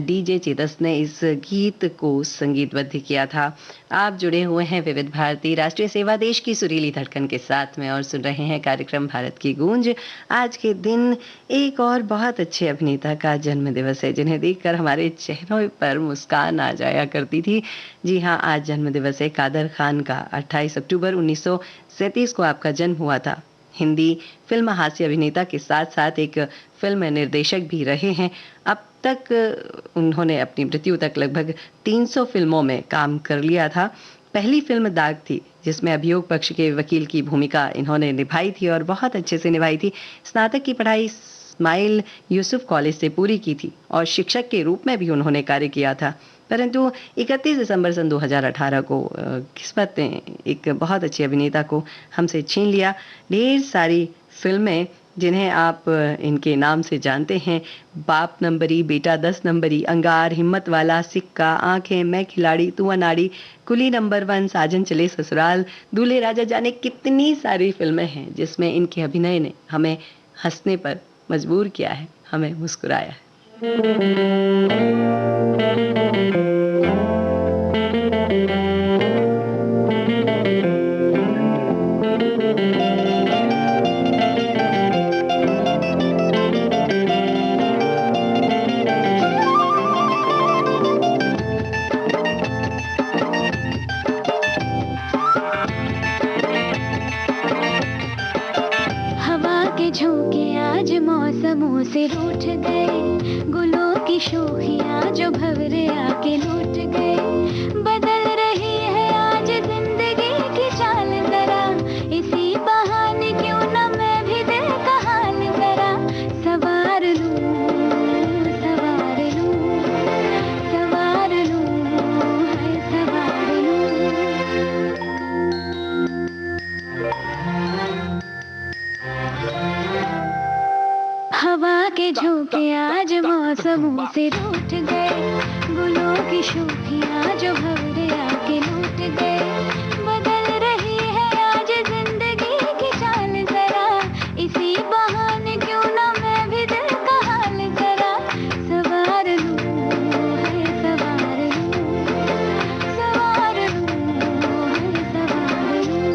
डीजे चेतस ने इस गीत को संगीतबद्ध किया था। आप जुड़े हुए हैं विविध भारती राष्ट्रीय सेवा देश की सुरीली धड़कन के साथ में और सुन रहे हैं कार्यक्रम भारत की गूंज। आज के दिन एक और बहुत अच्छे अभिनेता का जन्म दिवस है जिन्हें देखकर हमारे चेहरों पर मुस्कान आ जाया करती थी। जी हाँ, आज जन्म दिवस है कादर खान का। 28 अक्टूबर 1937 को आपका जन्म हुआ था। हिंदी फिल्म हास्य अभिनेता के साथ साथ एक फिल्म निर्देशक भी रहे हैं। अब तक उन्होंने अपनी मृत्यु तक लगभग 300 फिल्मों में काम कर लिया था। पहली फिल्म दाग थी जिसमें अभियोग पक्ष के वकील की भूमिका इन्होंने निभाई थी और बहुत अच्छे से निभाई थी। स्नातक की पढ़ाई इस्माइल यूसुफ कॉलेज से पूरी की थी और शिक्षक के रूप में भी उन्होंने कार्य किया था। परंतु 31 दिसंबर सन 2018 को किस्मत ने एक बहुत अच्छे अभिनेता को हमसे छीन लिया। ढेर सारी फिल्में जिन्हें आप इनके नाम से जानते हैं, बाप नंबरी, बेटा 10 नंबरी, अंगार, हिम्मत वाला, सिक्का, आंखें, मैं खिलाड़ी, तू अनाड़ी, कुली नंबर 1, साजन चले ससुराल, दूल्हे राजा, जाने कितनी सारी फिल्में हैं जिसमें इनके अभिनय ने हमें हंसने पर मजबूर किया है, हमें मुस्कुराया है। मौसमों से रूठ गए, गुलों की शोखियाँ जो भंवरे आके लूट गए। बदल रही है आज जिंदगी की चाल जरा, इसी बहाने क्यों न मैं भी दिल का हाल जरा सवार लूं, सवार लूं, सवार लूं, हाय सवार लूं। हवा के झोंके आज मौसमों से रूठ गए, गुलों की शोखियाँ जो भंवरे आके लूट गए। बदल रही है आज जिंदगी की चाल जरा, इसी बहाने क्यों ना मैं भी दिल का हाल जरा सवार लूं, हाय सवार लूं, सवार लूं, हाय सवार लूं।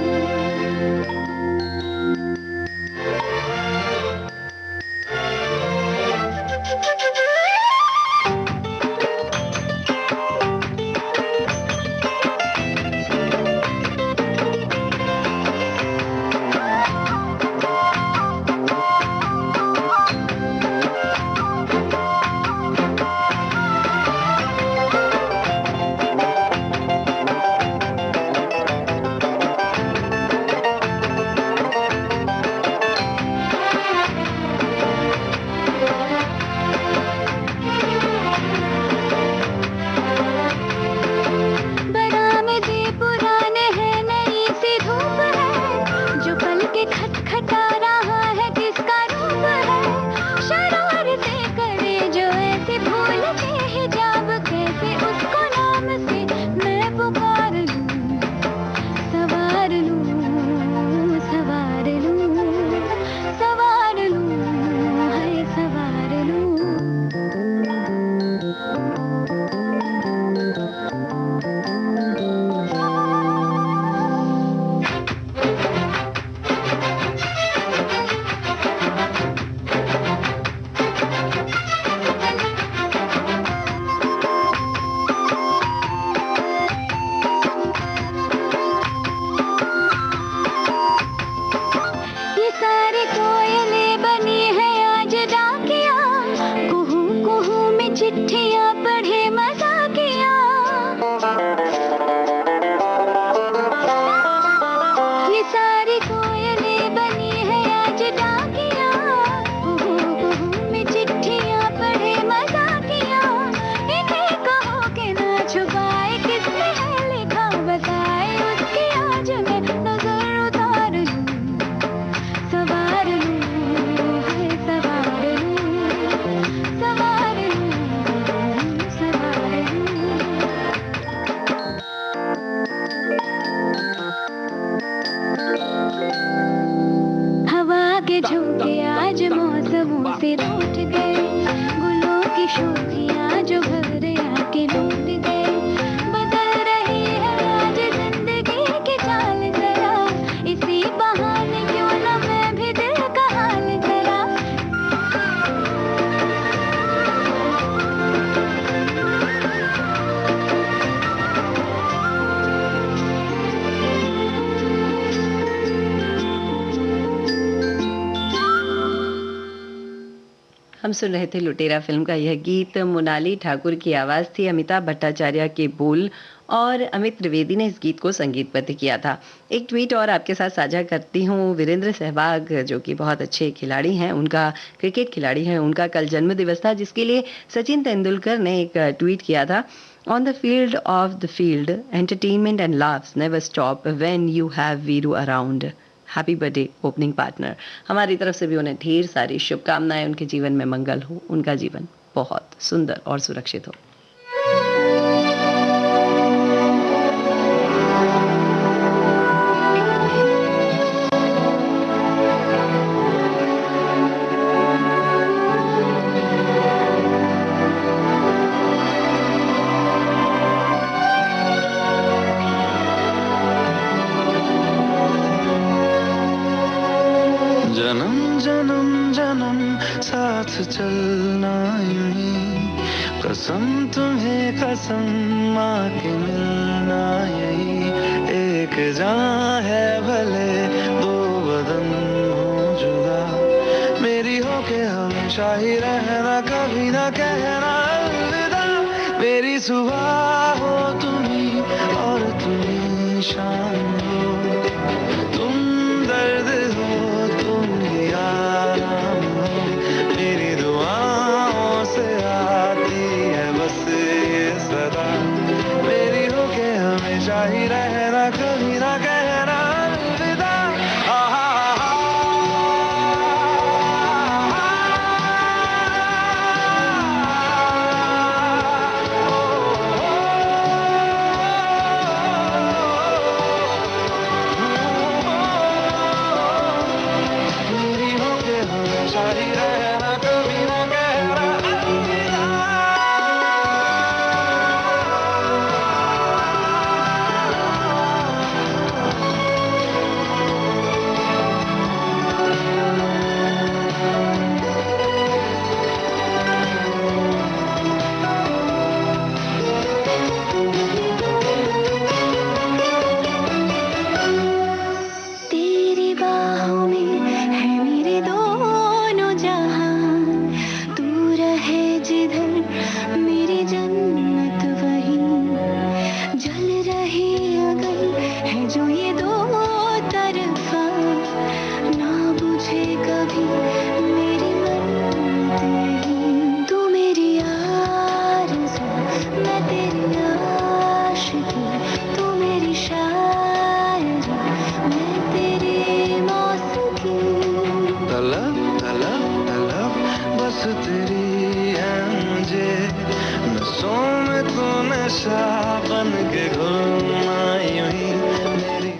सवार सुन रहे थे लुटेरा फिल्म का यह गीत। मोनाली ठाकुर की आवाज़ थी, अमिताभ भट्टाचार्य के बोल और अमित त्रिवेदी ने इस गीत को संगीतबद्ध किया था। एक ट्वीट और आपके साथ साझा करती हूँ। वीरेंद्र सहवाग जो कि बहुत अच्छे खिलाड़ी हैं, उनका क्रिकेट खिलाड़ी हैं, उनका कल जन्मदिवस था, जिसके लिए सचिन तेंदुलकर ने एक ट्वीट किया था। On the field of the field entertainment and laughs never stop when you have Veeru around. Happy birthday opening partner. हमारी तरफ से भी उन्हें ढेर सारी शुभकामनाएं, उनके जीवन में मंगल हो, उनका जीवन बहुत सुंदर और सुरक्षित हो। जन्म जन्म जन्म साथ चलना यूं ही, कसम तुम्हें कसम माँ के मिलना यही। एक जान है भले दो बदन हो जुदा, मेरी होके हमेशा ही रहना, कभी ना कहना अलविदा। मेरी सुबह हो तुम्ही और तुम्ही शाम हो, तुम दर्द हो तुम ही आराम हो। मेरी दुआओं से आती है बस ये सदा, मेरी होके हमेशा ही रहना, कभी ना कहना अलविदा। मेरी होके हमेशा ही रहना, कभी ना कहना अलविदा। तेरी बाहों में है मेरे दोनों जहां, तू रहे जिधर मेरी जन्नत वहीं। जल रही अगर है जो ये दो तरफा, ना बुझे कभी मेरी मन्नत यही। तू मेरी आरज़ू, मैं तेरी आशिकी, तू मेरी शायरी, मैं तेरी मौसीकी। तलब तलब तलब बस तेरी है मुझे, नसों में तू नशा बन के घुलना यूं ही। मेरी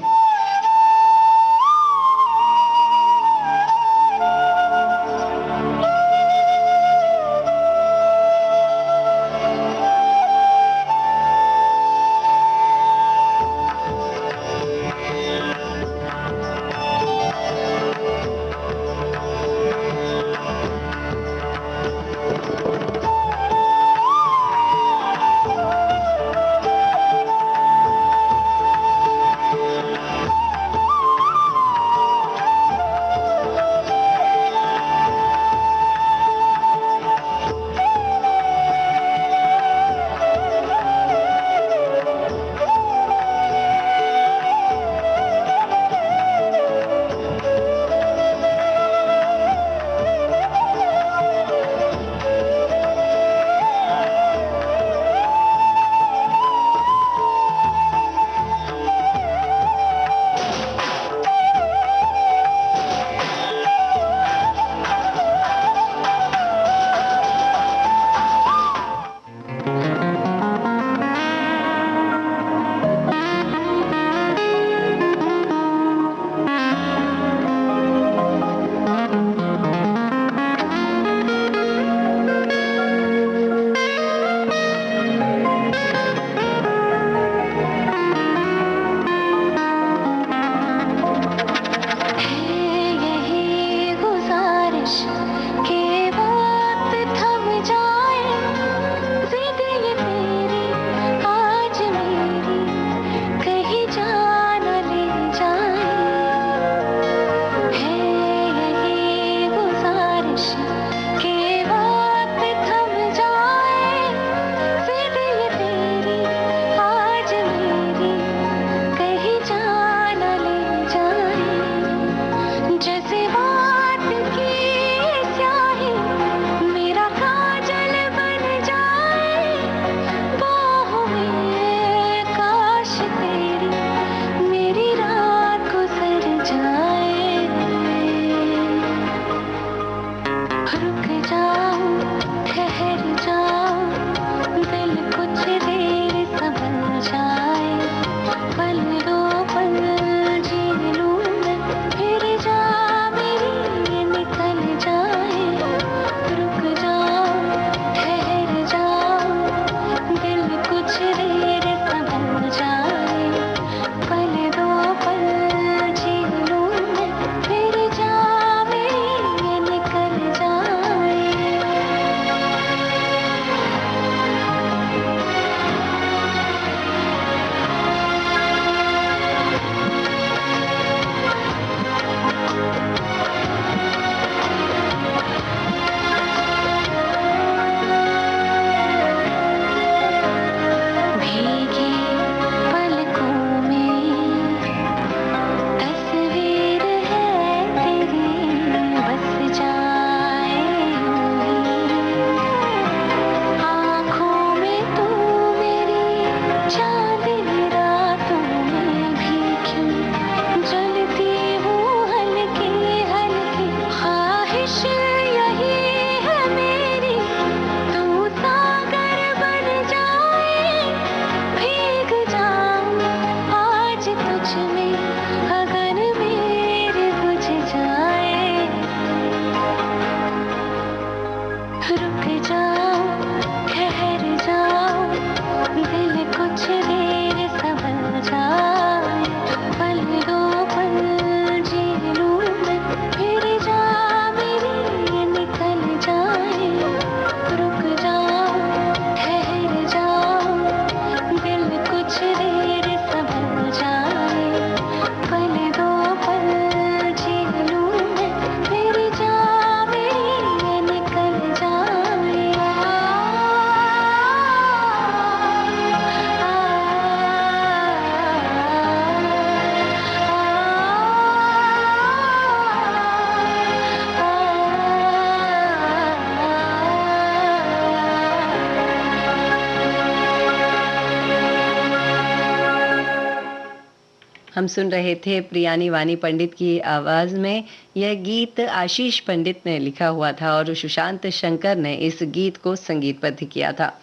हम सुन रहे थे प्रियानी वानी पंडित की आवाज में। यह गीत आशीष पंडित ने लिखा हुआ था और सुशांत शंकर ने इस गीत को संगीतबद्ध किया था।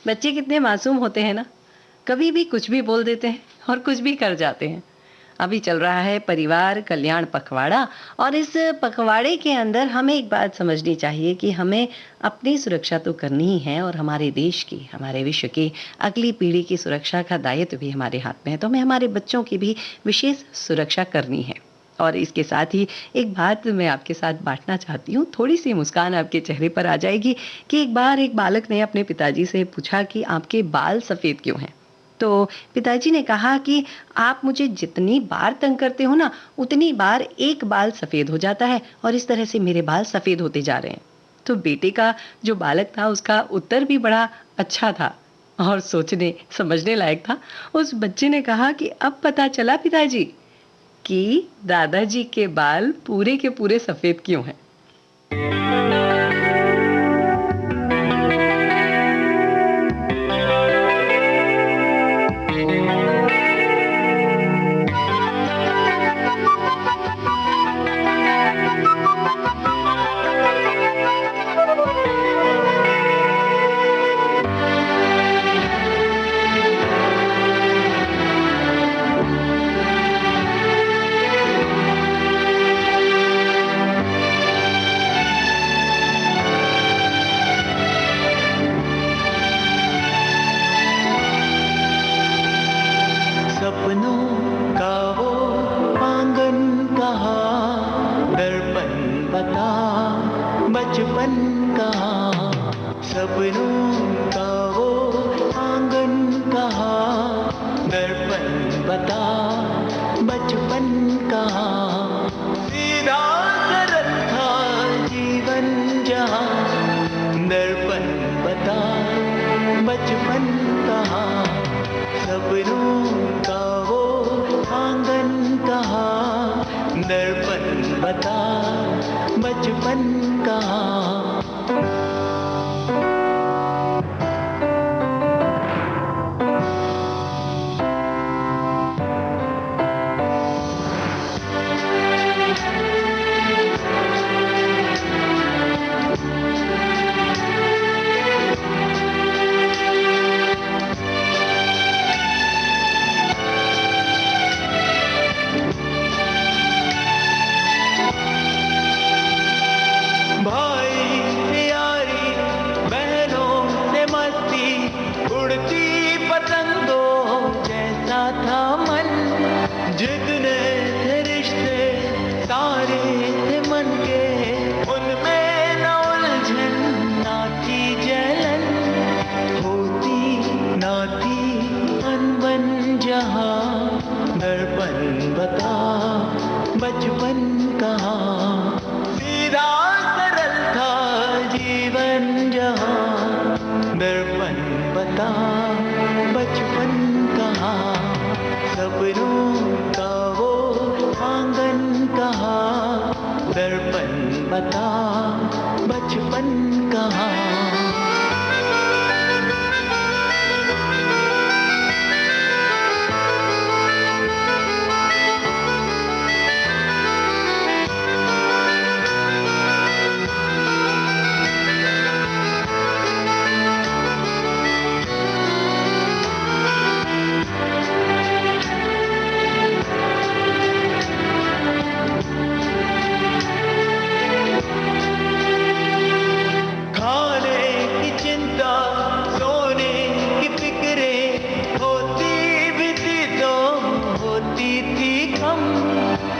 बच्चे कितने मासूम होते हैं ना, कभी भी कुछ भी बोल देते हैं और कुछ भी कर जाते हैं। अभी चल रहा है परिवार कल्याण पखवाड़ा और इस पखवाड़े के अंदर हमें एक बात समझनी चाहिए कि हमें अपनी सुरक्षा तो करनी ही है और हमारे देश की, हमारे विश्व की अगली पीढ़ी की सुरक्षा का दायित्व भी हमारे हाथ में है। तो हमें हमारे बच्चों की भी विशेष सुरक्षा करनी है। और इसके साथ ही एक बात मैं आपके साथ बांटना चाहती हूँ, थोड़ी सी मुस्कान आपके चेहरे पर आ जाएगी कि एक बार एक बालक ने अपने पिताजी से पूछा कि आपके बाल सफ़ेद क्यों हैं। तो पिताजी ने कहा कि आप मुझे जितनी बार तंग करते हो ना, उतनी बार एक बाल सफ़ेद हो जाता है और इस तरह से मेरे बाल सफ़ेद होते जा रहे हैं। तो बेटे का जो बालक था उसका उत्तर भी बड़ा अच्छा था और सोचने समझने लायक था। उस बच्चे ने कहा कि अब पता चला पिताजी कि दादाजी के बाल पूरे के पूरे सफ़ेद क्यों हैं। सपनों का वो आंगन कहाँ, दर्पण बता बचपन कहाँ। सपनों का वो आंगन कहाँ, दर्पण बता बचपन कहाँ। सीधा सरल था जीवन जहाँ, दर्पण बता बचपन कहाँ। सपनों का वो आंगन कहाँ, दर्पण बता बचपन कहाँ। बचपन कहाँ। सीधा सरल था जीवन जहाँ, दर्पण बता बचपन कहाँ। सपनों का वो आंगन कहाँ, दर्पण बता बचपन कहाँ।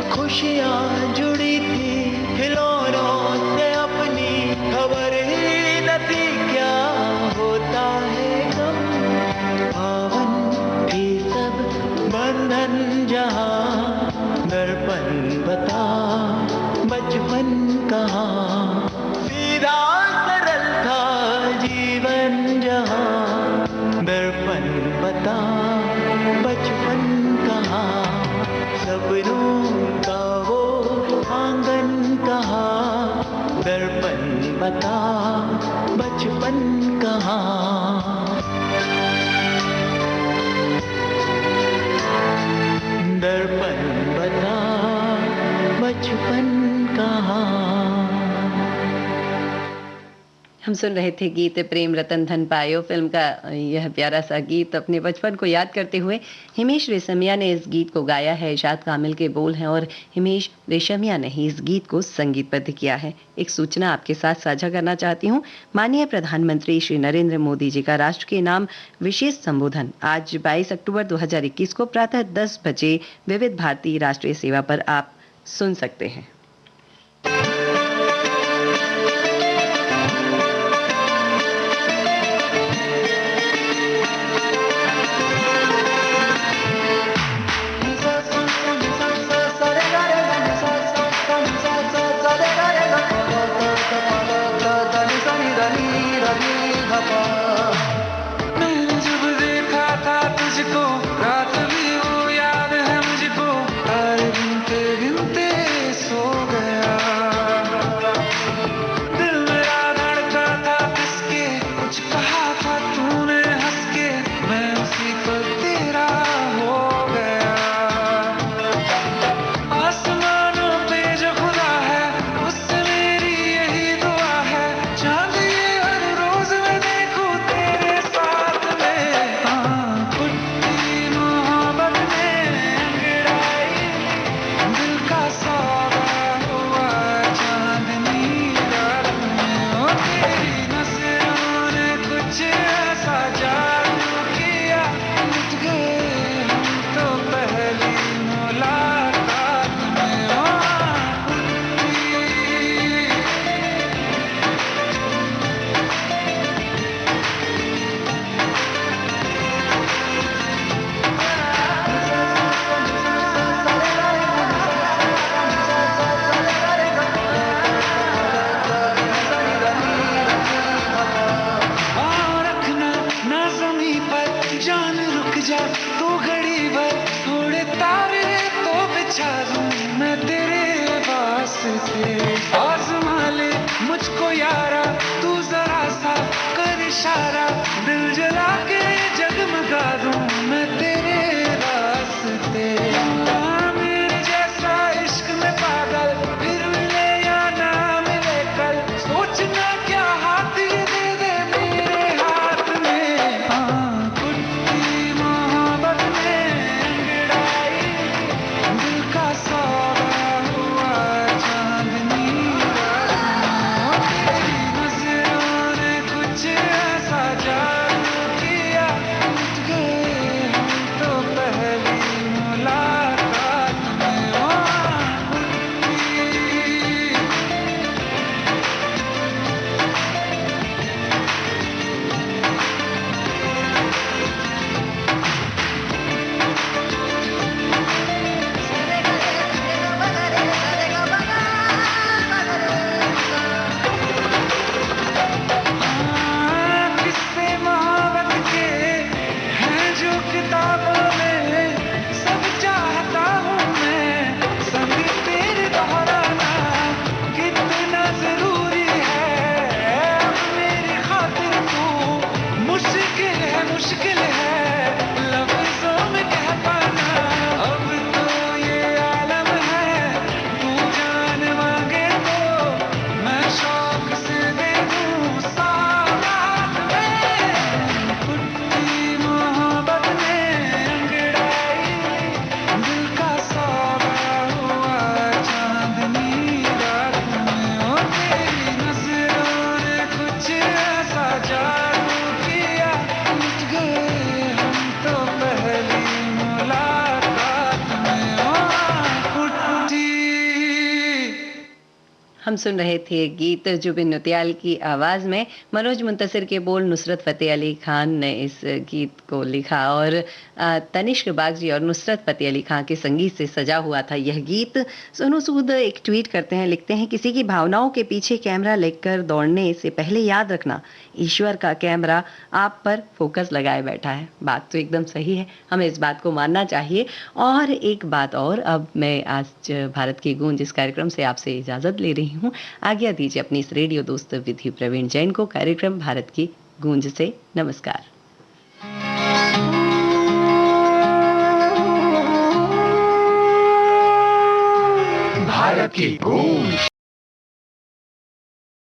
खुशियाँ जुड़ी थी खिलौनों से अपनी, खबर ही न थी क्या होता है गम। पावन थी सब बंधन जहाँ, दर्पण बता बचपन कहाँ। सीधा सरल था जीवन जहाँ, दर्पण बता बचपन कहाँ। सपनों का वो आंगन कहाँ, दर्पण बता बचपन कहाँ। दर्पण हम सुन रहे थे गीत प्रेम रतन धन पायो फिल्म का यह प्यारा सा गीत। अपने बचपन को याद करते हुए हिमेश रेशमिया ने इस गीत को गाया है। इरशाद कामिल के बोल हैं और हिमेश रेशमिया ने ही इस गीत को संगीतबद्ध किया है। एक सूचना आपके साथ साझा करना चाहती हूँ। माननीय प्रधानमंत्री श्री नरेंद्र मोदी जी का राष्ट्र के नाम विशेष संबोधन आज 22 अक्टूबर 2021 को प्रातः 10 बजे विविध भारती राष्ट्रीय सेवा पर आप सुन सकते हैं। मैंने जब देखा था तुझको रात भी वो याद है मुझको, तारे गिनते गिनते सो गया। दिल मेरा धड़का था किसके, कुछ कहा था तूने हंस के, मैं उसी पर तेरा हो गया। आसमानों पे जो खुदा है उससे मेरी यही दुआ है, चांद ये हर रोज मैं देखूं तेरे साथ में। फुटती मोहब्बत ने अंगड़ाई, दिल का सौदा हुआ चांदनी रात में। ओ तेरी नजरों ने कुछ ऐसा जादू किया, लुट गए हम तो पहली मुलाकात में। ओ रखना ना ज़मीं पर जान, रुक जा तू घड़ी भर, थोड़े तारे तो बिछा दूं मैं तेरे वास्ते। आज़मा ले मुझको यारा, तू जरा सा कर इशारा, दिल जला के जगमगा दूं मैं तेरे रास्ते। मेरे जैसा इश्क में पागल फिर मिले या ना मिले कल, सोचना क्या हाथ ये दे दे मेरे हाथ में। कुट्टी मोहब्बत ने अंगड़ाई, दिल का सौदा हुआ चांदनी रात में। तेरी नजरों ने कुछ ऐसा जादू किया, लुट गए हम तो पहली मुलाकात में। कुट्टी किस्से मोहब्बत के हैं जो किताबों में, सब चाहता हूँ मैं संग तेरे दोहराना, कितना जरूरी है मेरी खातिर तू। मुश्किल है लफ्जों में कह पाना, अब तो ये आलम है, तू जान मांगे तो मैं शौक से दे दूं सौगात में। फुटती मोहब्बत ने अंगड़ाई, दिल का सौदा हुआ चांदनी रात में। ओ तेरी नजरों ने कुछ ऐसा जादू किया, लुट गए हम तो पहली मुलाकात में। ओ फुटती हम सुन रहे थे गीत जुबिन नौटियाल की आवाज में, मनोज मुंतसिर के बोल, नुसरत फतेह अली खान ने इस गीत को लिखा और तनिष्क बागजी और नुसरत फतेह अली खान के संगीत से सजा हुआ था यह गीत। सोनू सूद एक ट्वीट करते हैं, लिखते हैं, किसी की भावनाओं के पीछे कैमरा लेकर दौड़ने से पहले याद रखना ईश्वर का कैमरा आप पर फोकस लगाए बैठा है। बात तो एकदम सही है, हमें इस बात को मानना चाहिए। और एक बात और, अब मैं आज भारत की गूंज इस कार्यक्रम से आपसे इजाजत ले रही हूँ। आज्ञा दीजिए अपनी इस रेडियो दोस्त विधि प्रवीण जैन को। कार्यक्रम भारत की गूंज से नमस्कार। भारत की गूंज।